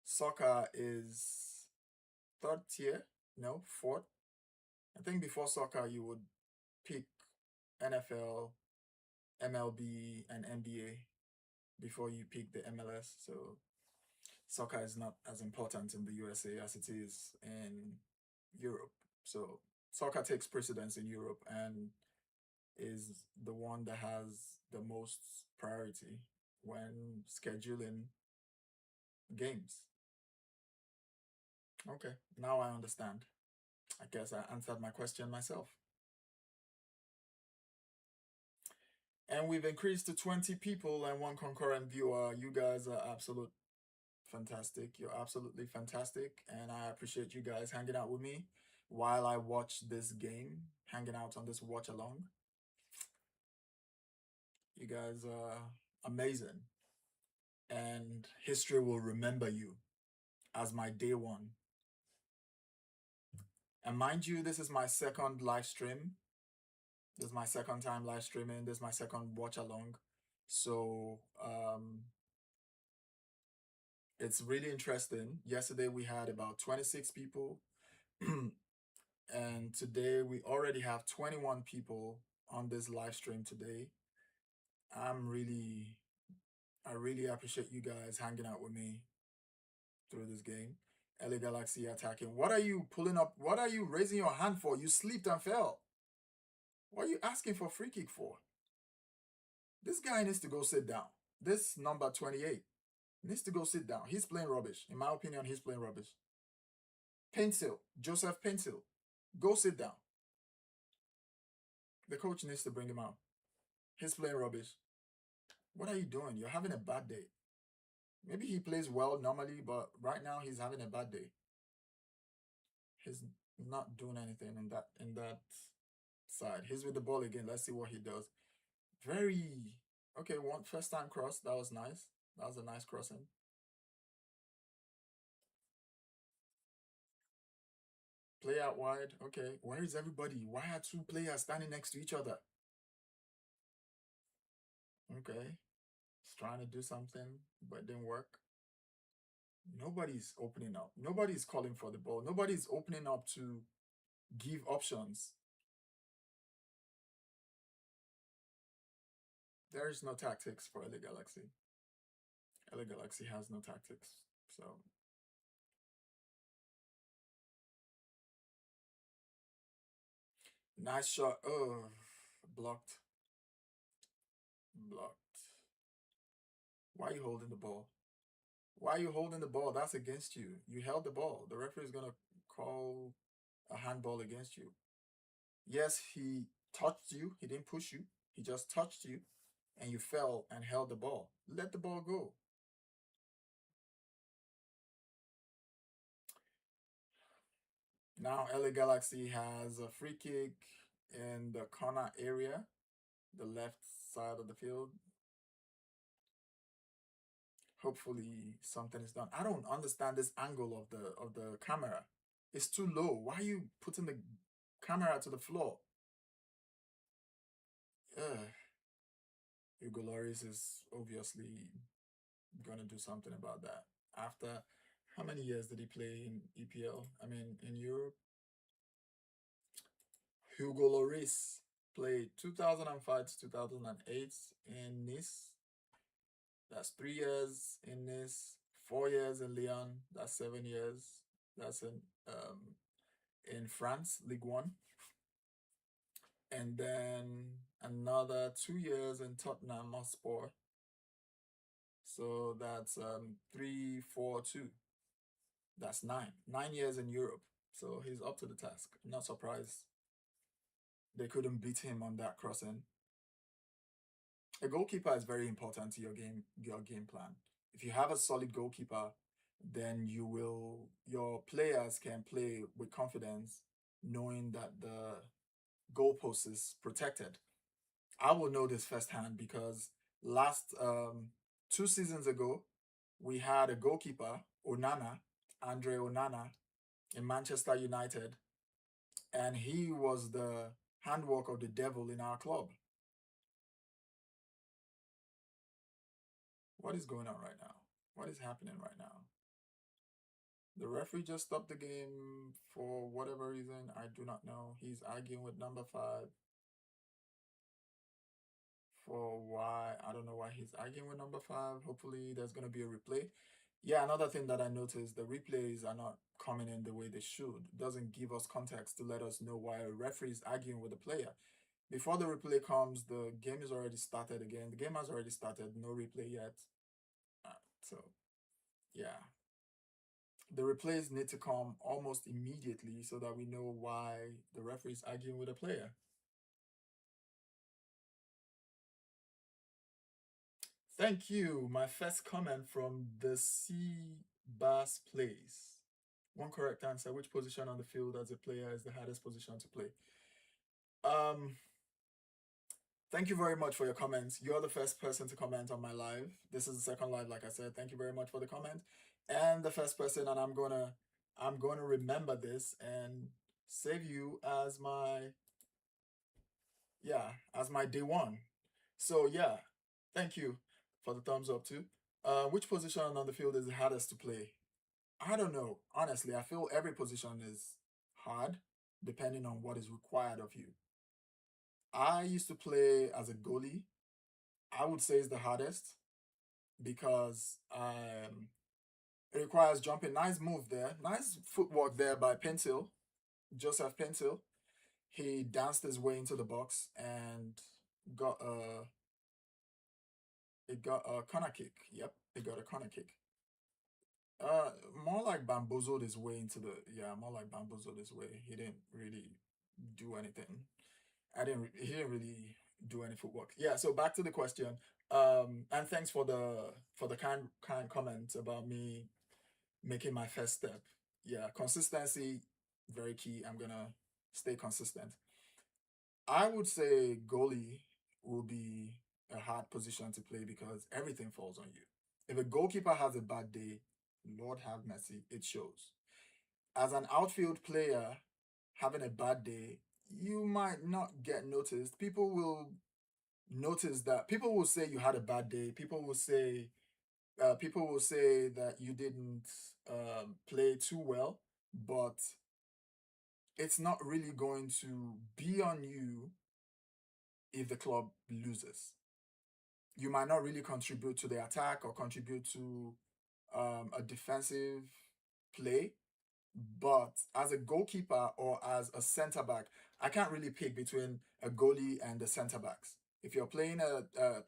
soccer is 3rd tier, no, 4th. I think before soccer, you would pick NFL, MLB, and NBA before you pick the MLS. So soccer is not as important in the USA as it is in Europe. So soccer takes precedence in Europe and is the one that has the most priority when scheduling games. Okay, now I understand. I guess I answered my question myself. And we've increased to 20 people and 1 concurrent viewer. You guys are absolute fantastic. You're absolutely fantastic. And I appreciate you guys hanging out with me while I watch this game, hanging out on this watch along. You guys are amazing. And history will remember you as my day one. And mind you, this is my second live stream. This is my second time live streaming. This is my second watch along. So it's really interesting. Yesterday we had about 26 people. And today we already have 21 people on this live stream today. I really appreciate you guys hanging out with me through this game. LA Galaxy attacking. What are you pulling up? What are you raising your hand for? You slipped and fell. What are you asking for free kick for? This guy needs to go sit down. This number 28 needs to go sit down. He's playing rubbish. In my opinion, he's playing rubbish. Pencil, Joseph Pencil, go sit down. The coach needs to bring him out. He's playing rubbish. What are you doing? You're having a bad day. Maybe he plays well normally, but right now he's having a bad day. He's not doing anything in that side. He's with the ball again. Let's see what he does. Okay, first time cross. That was nice. That was a nice crossing. Play out wide. Okay, where is everybody? Why are two players standing next to each other? Okay, he's trying to do something, but it didn't work. Nobody's opening up. Nobody's calling for the ball. Nobody's opening up to give options. There is no tactics for LA Galaxy. LA Galaxy has no tactics. So nice shot. Oh, blocked. Blocked. Why are you holding the ball? Why are you holding the ball? That's against you. You held the ball. The referee is going to call a handball against you. Yes, he touched you. He didn't push you. He just touched you and you fell and held the ball. Let the ball go. Now LA Galaxy has a free kick in the corner area, the left side of the field. Hopefully something is done. I don't understand this angle of the camera. It's too low. Why are you putting the camera to the floor? Hugo Lloris is obviously gonna do something about that. After how many years did he play in EPL? I mean, in Europe? Hugo Lloris played 2005 to 2008 in Nice. That's 3 years in Nice, 4 years in Lyon. That's 7 years. That's in France, Ligue 1. And then another 2 years in Tottenham Hotspur. So that's 3, 4, 2. That's 9. 9 years in Europe. So he's up to the task. I'm not surprised they couldn't beat him on that crossing. A goalkeeper is very important to your game plan. If you have a solid goalkeeper, then your players can play with confidence, knowing that the goalpost is protected. I will know this firsthand because last 2 seasons ago, we had a goalkeeper, Andre Onana, in Manchester United, and he was the handwork of the devil in our club. What is going on right now? What is happening right now? The referee just stopped the game for whatever reason. I do not know. He's arguing with number 5 for why. I don't know why he's arguing with number 5. Hopefully there's going to be a replay. Yeah, another thing that I noticed, the replays are not coming in the way they should. It doesn't give us context to let us know why a referee is arguing with a player. Before the replay comes, the game is already started again. The game has already started. No replay yet. So, yeah. The replays need to come almost immediately so that we know why the referee is arguing with a player. Thank you. My first comment from the Sea Bass Plays. One correct answer. Which position on the field as a player is the hardest position to play? Um, Thank you very much for your comments. You're the first person to comment on my live. This is the second live, like I said. Thank you very much for the comment. And the first person, and I'm gonna remember this and save you as my as my day one. So yeah, thank you for the thumbs up too. Which position on the field is the hardest to play? I don't know. Honestly, I feel every position is hard depending on what is required of you. I used to play as a goalie. I would say it's the hardest because it requires jumping. Nice move there. Nice footwork there by Pentil, Joseph Pentil. He danced his way into the box and got a it got a corner kick. Yep, it got a corner kick. Uh, More like bamboozled his way into the more like bamboozled his way. He didn't really do anything. He didn't really do any footwork. Yeah, so back to the question. And thanks for the kind comment about me making my first step. Yeah, consistency very key. I'm gonna stay consistent. I would say goalie will be a hard position to play because everything falls on you. If a goalkeeper has a bad day, Lord have mercy, it shows. As an outfield player, having a bad day, you might not get noticed. People will notice that. People will say you had a bad day. People will say that you didn't play too well, but it's not really going to be on you if the club loses. You might not really contribute to the attack or contribute to a defensive play, but as a goalkeeper or as a center back, I can't really pick between a goalie and the center backs. If you're playing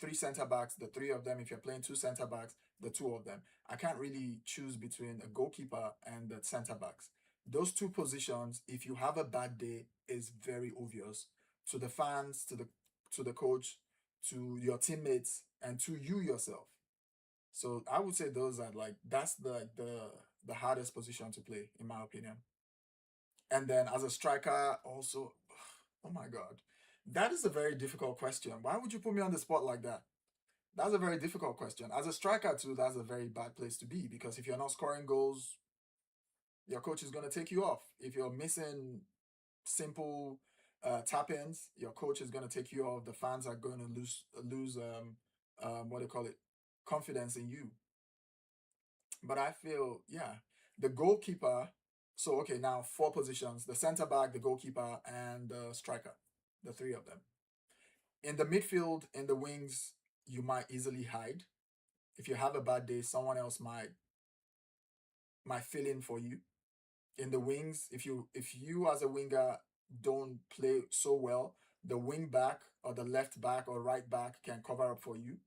three center backs, the three of them. If you're playing two center backs, the two of them. I can't really choose between a goalkeeper and the center backs. Those two positions, if you have a bad day, is very obvious to the fans, to the coach, to your teammates, and to you yourself. So I would say those are like that's the hardest position to play in my opinion. And then as a striker, also, oh my God, that is a very difficult question. Why would you put me on the spot like that? That's a very difficult question. As a striker too, that's a very bad place to be because if you're not scoring goals, your coach is going to take you off. If you're missing simple tap-ins, your coach is going to take you off. The fans are going to lose what do you call it, confidence in you. But I feel, yeah, the goalkeeper. So, okay, now four positions: the center back, the goalkeeper, and the striker, the three of them. In the midfield, in the wings, you might easily hide. If you have a bad day, someone else might fill in for you. In the wings, if you as a winger don't play so well, the wing back or the left back or right back can cover up for you.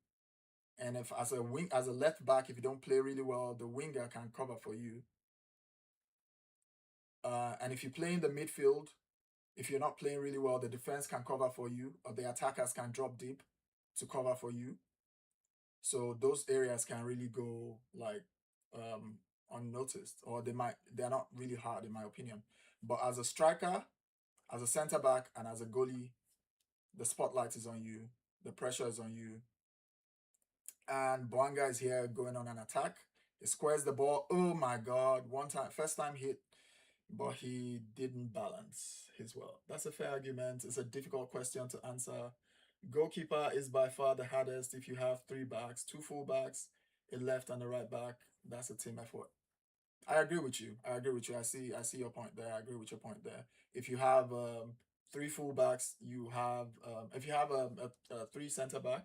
And if as a left back, if you don't play really well, the winger can cover for you. And if you play in the midfield, if you're not playing really well, the defense can cover for you, or the attackers can drop deep to cover for you. So those areas can really go like um, unnoticed, or they're not really hard in my opinion. But as a striker, as a center back, and as a goalie, the spotlight is on you, the pressure is on you, and Boanga is here going on an attack. He squares the ball. Oh my God! One time, first time hit, but he didn't balance his well. That's a fair argument. It's a difficult question to answer. Goalkeeper is by far the hardest. If you have three backs, two full backs, a left and a right back, that's a team effort. I agree with you. I agree with you. I see your point there. I agree with your point there. If you have three full backs, you have if you have a three center back,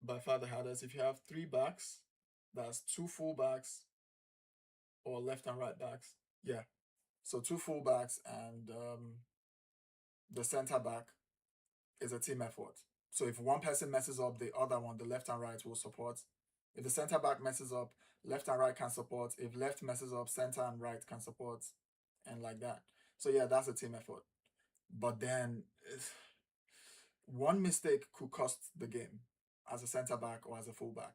by far the hardest. If you have three backs, that's two full backs or left and right backs. Yeah. So two full backs and the center back is a team effort. So if one person messes up, the other one, the left and right, will support. If the center back messes up, left and right can support. If left messes up, center and right can support, and like that. So yeah, that's a team effort. But then one mistake could cost the game. as a center back or as a fullback,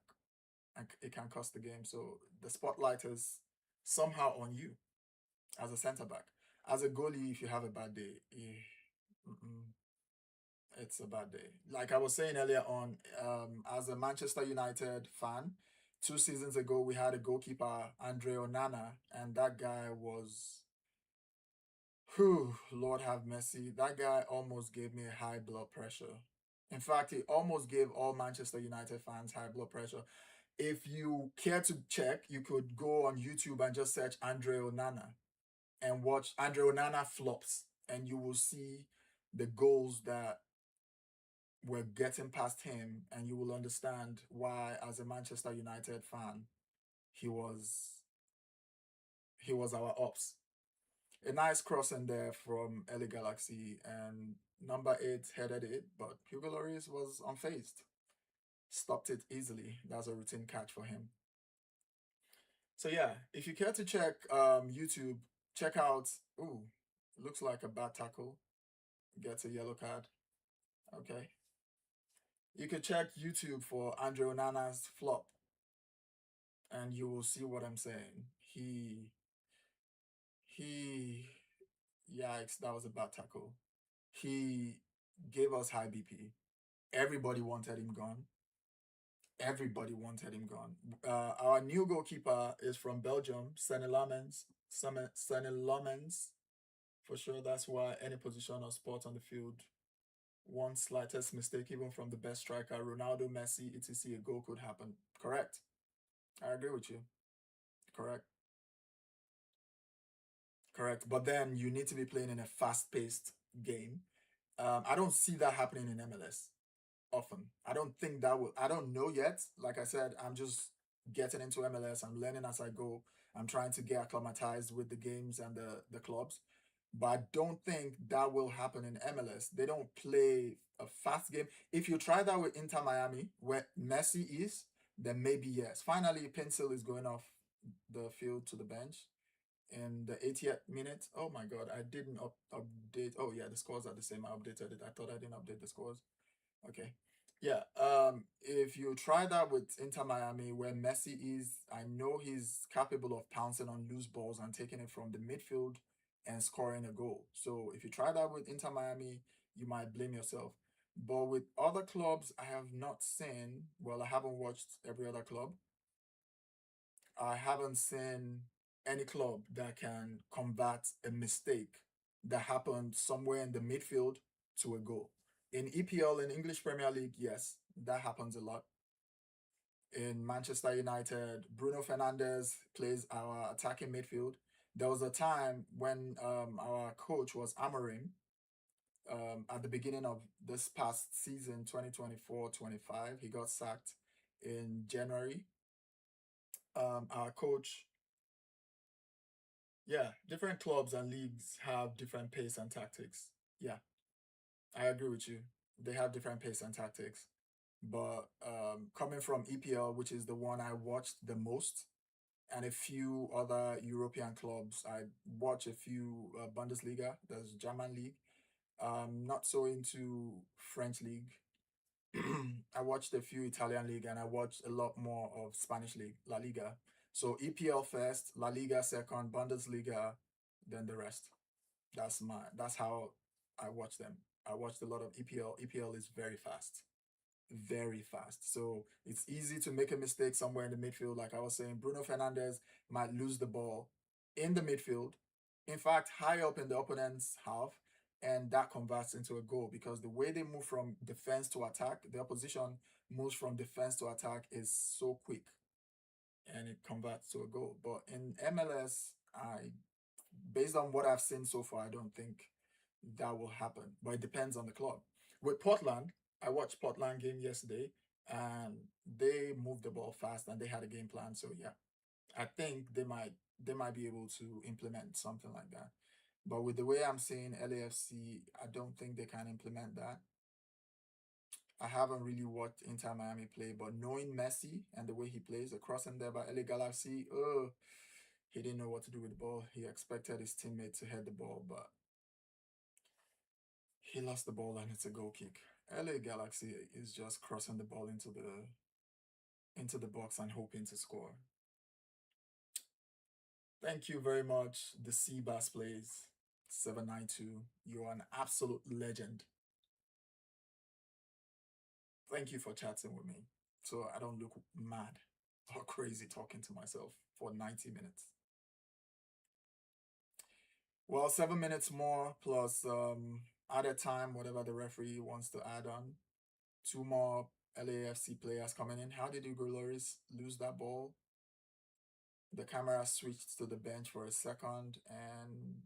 and it can cost the game. So the spotlight is somehow on you as a center back. As a goalie, if you have a bad day, it's a bad day. Like I was saying earlier on, as a Manchester United fan, 2 seasons ago we had a goalkeeper, Andre Onana, and that guy was, whew, Lord have mercy. That guy almost gave me high blood pressure. In fact, he almost gave all Manchester United fans high blood pressure. If you care to check, you could go on YouTube and just search Andre Onana and watch Andre Onana flops, and you will see the goals that were getting past him, and you will understand why, as a Manchester United fan, he was our ops. A nice cross in there from LA Galaxy, and number 8 headed it, but Hugo Lloris was unfazed. Stopped it easily. That's a routine catch for him. So yeah, if you care to check YouTube, check out, ooh, looks like a bad tackle. Gets a yellow card. Okay. You could check YouTube for Andre Onana's flop, and you will see what I'm saying. He, yikes, that was a bad tackle. He gave us high BP. Everybody wanted him gone. Everybody wanted him gone. Our new goalkeeper is from Belgium, Senne Lammens. For sure, that's why any position or spot on the field, one slightest mistake, even from the best striker, Ronaldo, Messi, etc., a goal could happen. Correct. I agree with you. Correct. Correct. But then you need to be playing in a fast-paced game. I don't see that happening in MLS often. I don't think that will. I don't know yet. Like I said, I'm just getting into MLS. I'm learning as I go. I'm trying to get acclimatized with the games and the clubs. But I don't think that will happen in MLS. They don't play a fast game. If you try that with Inter Miami, where Messi is, then maybe yes. Finally, Pencil is going off the field to the bench in the 80th minute. Oh my God, I didn't update. Oh yeah, the scores are the same. I updated it. I thought I didn't update the scores. Okay. Yeah. If you try that with Inter Miami, where Messi is, I know he's capable of pouncing on loose balls and taking it from the midfield and scoring a goal. So if you try that with Inter Miami, you might blame yourself. But with other clubs, I have not seen, well, I haven't watched every other club. I haven't seen any club that can convert a mistake that happened somewhere in the midfield to a goal. In EPL, in English Premier League, yes, that happens a lot. In Manchester United, Bruno Fernandes plays our attacking midfield. There was a time when our coach was Amorim, at the beginning of this past season, 2024-25. He got sacked in January. Our coach, yeah, different clubs and leagues have different pace and tactics. Yeah, I agree with you. They have different pace and tactics. But coming from EPL, which is the one I watched the most, and a few other European clubs, I watch a few Bundesliga, there's German league. Not so into French league. I watched a few Italian league, and I watched a lot more of Spanish league, La Liga. So EPL first, La Liga second, Bundesliga, then the rest. That's how I watch them. I watched a lot of EPL. EPL is very fast. Very fast. So it's easy to make a mistake somewhere in the midfield. Like I was saying, Bruno Fernandes might lose the ball in the midfield. In fact, high up in the opponent's half, and that converts into a goal because the way they move from defense to attack, the opposition moves from defense to attack is so quick, and it converts to a goal. But in MLS, based on what I've seen so far, I don't think that will happen. But it depends on the club. With Portland, I watched Portland game yesterday, and they moved the ball fast and they had a game plan. So yeah, I think they might be able to implement something like that. But with the way I'm seeing LAFC, I don't think they can implement that. I haven't really watched Inter Miami play, but knowing Messi and the way he plays, across him there by LA Galaxy, he didn't know what to do with the ball. He expected his teammate to head the ball, but he lost the ball and it's a goal kick. LA Galaxy is just crossing the ball into the box and hoping to score. Thank you very much. The Seabass plays 792. You are an absolute legend. Thank you for chatting with me so I don't look mad or crazy talking to myself for 90 minutes. Well, 7 minutes more plus added time, whatever the referee wants to add on. 2 more LAFC players coming in. How did Hugo Lloris lose that ball? The camera switched to the bench for a second, and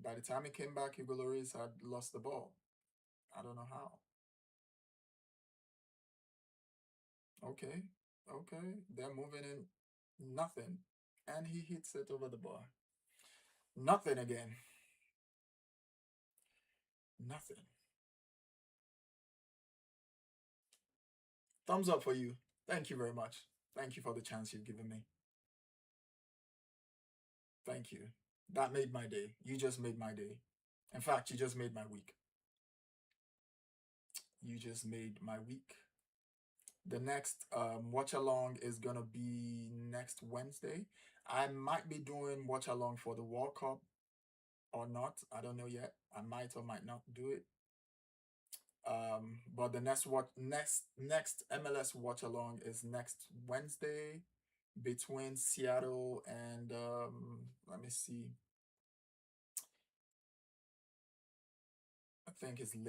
by the time he came back, Hugo Lloris had lost the ball. I don't know how. Okay, okay, they're moving in. Nothing. And he hits it over the bar. Nothing again. Nothing. Thumbs up for you. Thank you very much. Thank you for the chance you've given me. Thank you. That made my day. You just made my day. In fact, you just made my week. You just made my week. The next watch along is gonna be next Wednesday. I might be doing watch along for the World Cup or not. I don't know yet. I might or might not do it. But the next MLS watch along is next Wednesday between Seattle and let me see. I think it's a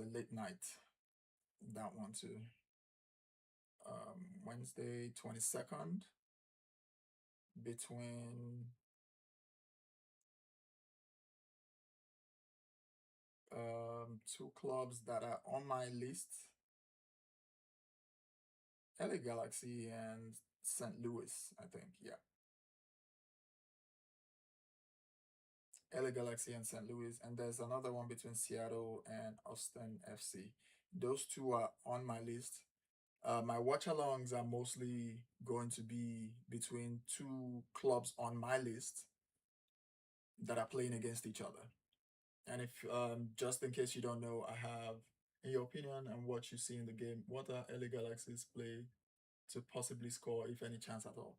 late night. That one too. Wednesday 22nd between two clubs that are on my list, LA Galaxy and St. Louis, I think. Yeah. LA Galaxy and St. Louis, and there's another one between Seattle and Austin FC. Those two are on my list. My watch alongs are mostly going to be between two clubs on my list that are playing against each other. And if just in case you don't know, I have, in your opinion and what you see in the game, what are LA Galaxy's play to possibly score, if any chance at all?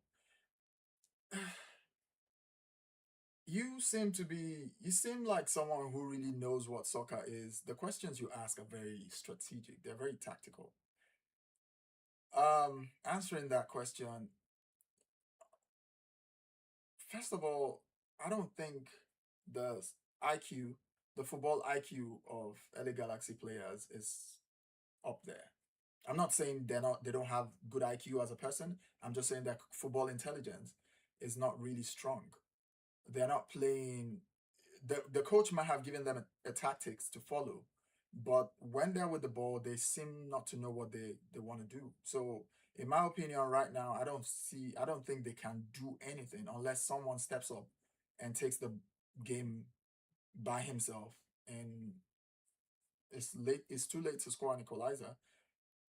You seem like someone who really knows what soccer is. The questions you ask are very strategic. They're very tactical. Answering that question, first of all, I don't think the IQ, the football IQ of LA Galaxy players is up there. I'm not saying they don't have good IQ as a person. I'm just saying that football intelligence is not really strong. They're not playing. The coach might have given them a tactics to follow, but when they're with the ball, they seem not to know what they want to do. So, in my opinion, right now, I don't think they can do anything unless someone steps up and takes the game by himself. And it's late. It's too late to score an equalizer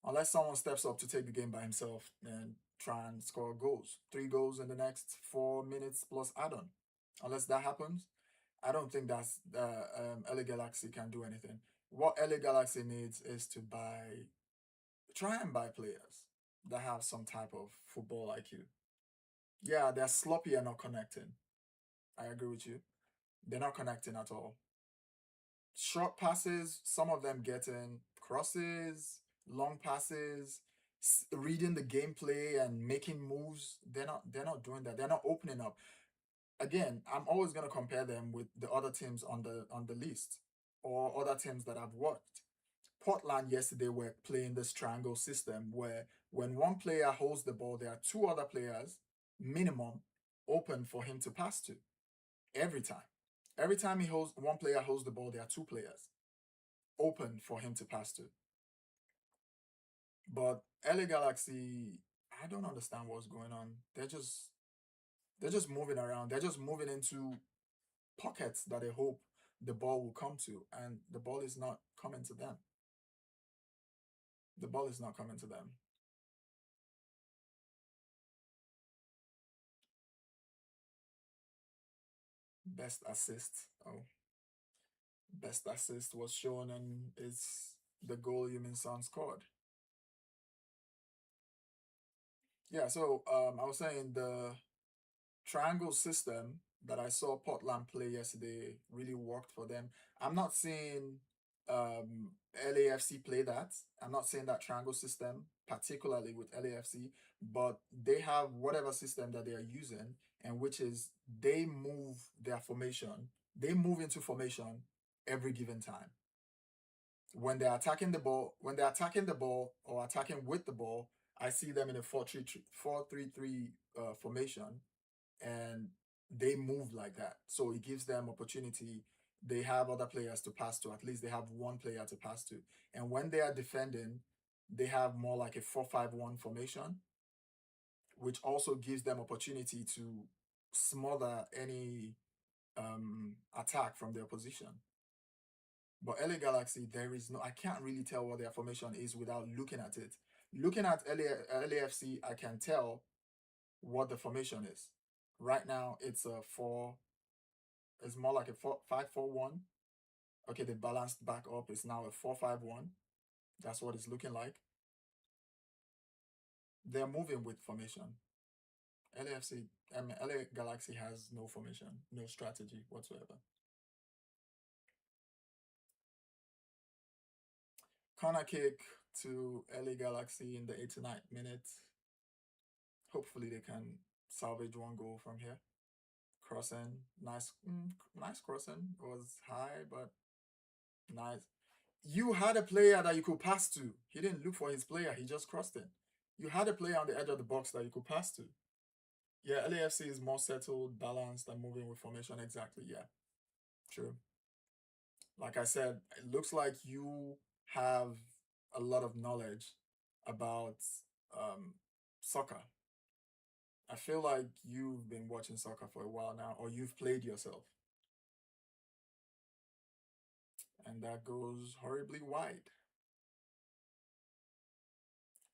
unless someone steps up to take the game by himself and try and score goals. 3 goals in the next 4 minutes plus add-on. Unless that happens, I don't think that's LA Galaxy can do anything. What LA Galaxy needs is to try and buy players that have some type of football IQ. Yeah, they're sloppy and not connecting. I agree with you. They're not connecting at all. Short passes, some of them getting crosses, long passes, reading the gameplay and making moves. They're not doing that. They're not opening up. Again, I'm always gonna compare them with the other teams on the list or other teams that I've watched. Portland yesterday were playing this triangle system where when one player holds the ball, there are two other players minimum open for him to pass to every time. Every time one player holds the ball, there are two players open for him to pass to. But LA Galaxy, I don't understand what's going on. They're just moving around. They're just moving into pockets that they hope the ball will come to, and the ball is not coming to them. The ball is not coming to them. Best assist. Oh, best assist was shown, and it's the goal Yumin Son scored. Yeah, so I was saying the triangle system that I saw Portland play yesterday really worked for them. I'm not saying LAFC play that. I'm not saying that triangle system, particularly with LAFC, but they have whatever system that they are using, and which is they move their formation, they move into formation every given time. When they're attacking the ball, or attacking with the ball, I see them in a 4-3-3 formation, and they move like that. So it gives them opportunity. They have other players to pass to. At least they have one player to pass to. And when they are defending, they have more like a 4-5-1 formation, which also gives them opportunity to smother any attack from their position. But LA Galaxy, there is no, I can't really tell what their formation is without looking at it. Looking at LAFC, I can tell what the formation is. Right now, it's it's more like a 5-4-1. Okay, they balanced back up. It's now a 4-5-1. That's what it's looking like. They're moving with formation. LA Galaxy has no formation, no strategy whatsoever. Corner kick to LA Galaxy in the 89th minute. Hopefully they can salvage one goal from here. Crossing, nice crossing. It was high, but nice. You had a player that you could pass to. He didn't look for his player. He just crossed it. You had a player on the edge of the box that you could pass to. Yeah, LAFC is more settled, balanced, and moving with formation. Exactly. Yeah, true. Like I said, it looks like you have a lot of knowledge about soccer. I feel like you've been watching soccer for a while now, or you've played yourself. And that goes horribly wide.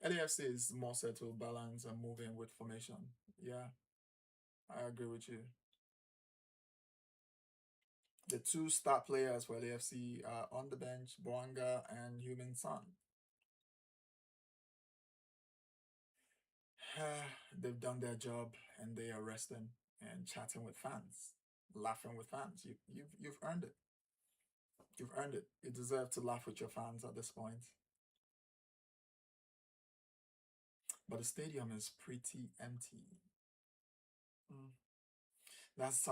LAFC is more settled, balanced, and moving with formation. Yeah, I agree with you. The two star players for LAFC are on the bench, Boanga and Human Son. They've done their job and they are resting and chatting with fans, laughing with fans. You've earned it. You've earned it. You deserve to laugh with your fans at this point. But the stadium is pretty empty. Mm. That's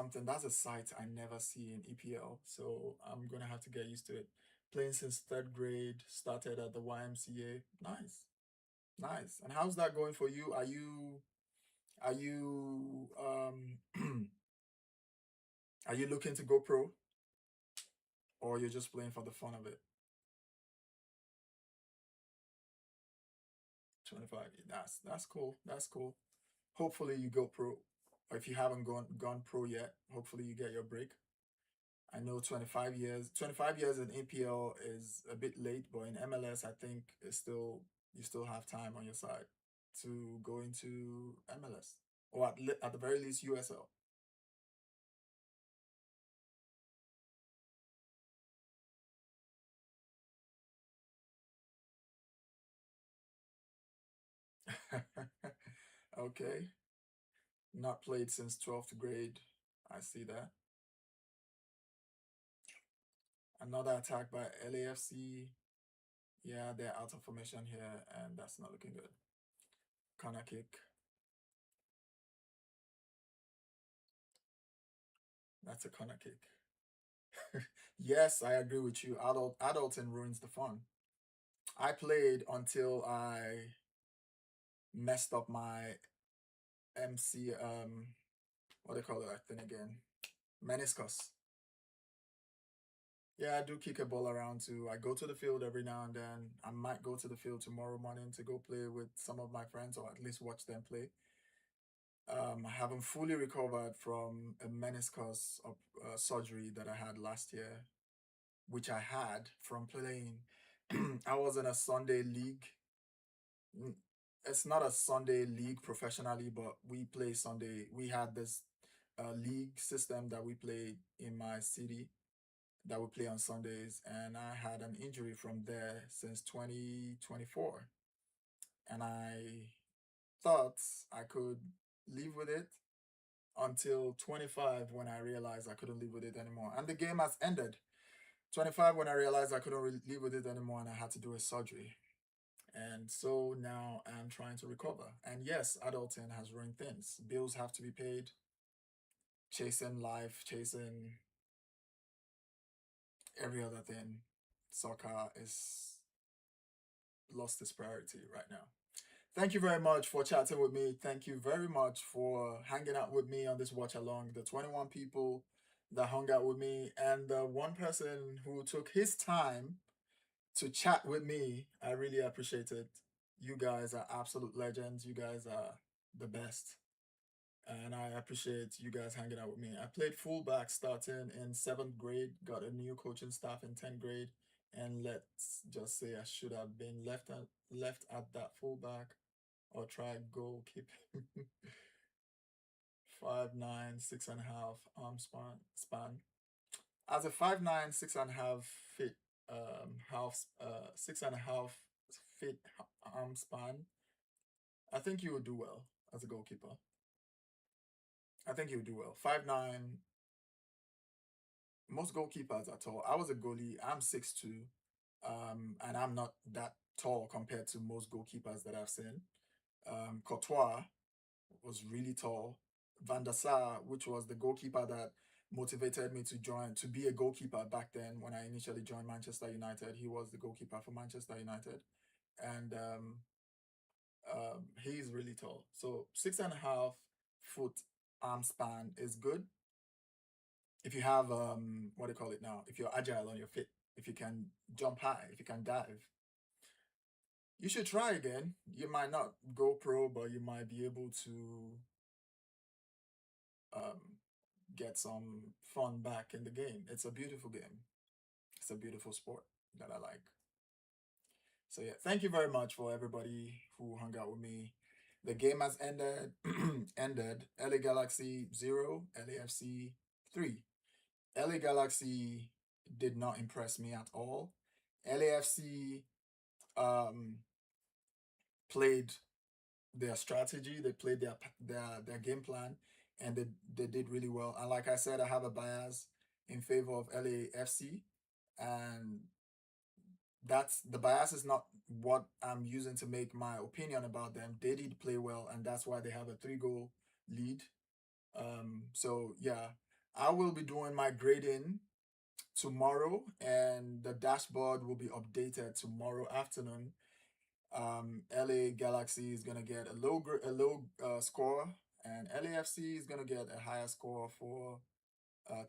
a sight I never see in EPL. So I'm gonna have to get used to it. Playing since third grade, started at the YMCA. Nice. Nice. And how's that going for you? Are you are you looking to go pro, or you're just playing for the fun of it? 25. That's cool. That's cool. Hopefully you go pro. Or if you haven't gone pro yet, hopefully you get your break. I know 25 years in APL is a bit late, but in MLS I think it's still, you still have time on your side to go into MLS, or at the very least USL. Okay. Not played since 12th grade. I see that. Another attack by LAFC. Yeah, they're out of formation here, and that's not looking good. Corner kick. That's a corner kick. Yes, I agree with you. Adulting ruins the fun. I played until I messed up my MC, what they call it, that thing again? Meniscus. Yeah, I do kick a ball around too. I go to the field every now and then. I might go to the field tomorrow morning to go play with some of my friends, or at least watch them play. I haven't fully recovered from a meniscus surgery that I had last year, which I had from playing. I was in a Sunday league. Mm, It's not a Sunday league professionally, but we play Sunday. We had this league system that we played in my city, that would play on Sundays, and I had an injury from there since 2024. And I thought I could live with it until 25 when I realized I couldn't live with it anymore. And the game has ended. 25 when I realized I couldn't live with it anymore and I had to do a surgery. And so now I'm trying to recover. And yes, adulting has ruined things. Bills have to be paid, chasing life, chasing every other thing. Soccer is lost its priority right now. Thank you very much for chatting with me. Thank you very much for hanging out with me on this watch along. The 21 people that hung out with me, and the one person who took his time to chat with me. I really appreciate it. You guys are absolute legends. You guys are the best. And I appreciate you guys hanging out with me. I played fullback starting in 7th grade, got a new coaching staff in 10th grade, and let's just say I should have been left at that fullback or try goalkeeping. 5'9", 6.5 arm span. As a 5'9", 6.5 feet, half 6.5 feet arm span, I think you would do well as a goalkeeper. I think you would do well. 5'9", most goalkeepers are tall. I was a goalie. I'm 6'2", and I'm not that tall compared to most goalkeepers that I've seen. Courtois was really tall. Van der Sar, which was the goalkeeper that motivated me to be a goalkeeper back then when I initially joined Manchester United. He was the goalkeeper for Manchester United. And he's really tall. So 6.5 foot arm span is good. If you have, what do you call it now? If you're agile on your feet, if you can jump high, if you can dive, you should try again. You might not go pro, but you might be able to get some fun back in the game. It's a beautiful game. It's a beautiful sport that I like. So yeah, thank you very much for everybody who hung out with me. The game has ended. ended. LA Galaxy 0, LAFC 3. LA Galaxy did not impress me at all. LAFC played their strategy, they played their game plan, and they did really well. And like I said, I have a bias in favor of LAFC, and that's the bias is not what I'm using to make my opinion about them. They did play well, and that's why they have a 3-goal lead. So yeah, I will be doing my grading tomorrow, and the dashboard will be updated tomorrow afternoon. LA Galaxy is gonna get a low score, and LAFC is gonna get a higher score for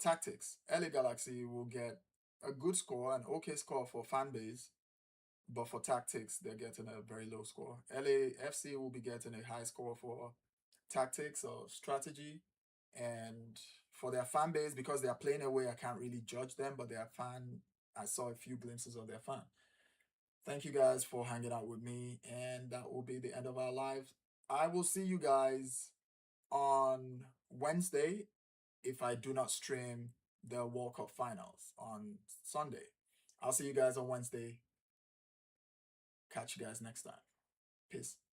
tactics. LA Galaxy will get a good score, an okay score for fan base, but for tactics they're getting a very low score. LAFC will be getting a high score for tactics or strategy, and for their fan base, because they are playing away, I can't really judge them, but their fan, I saw a few glimpses of their fan. Thank you guys for hanging out with me, and that will be the end of our live. I will see you guys on Wednesday if I do not stream the World Cup finals on Sunday. I'll see you guys on Wednesday. Catch you guys next time. Peace.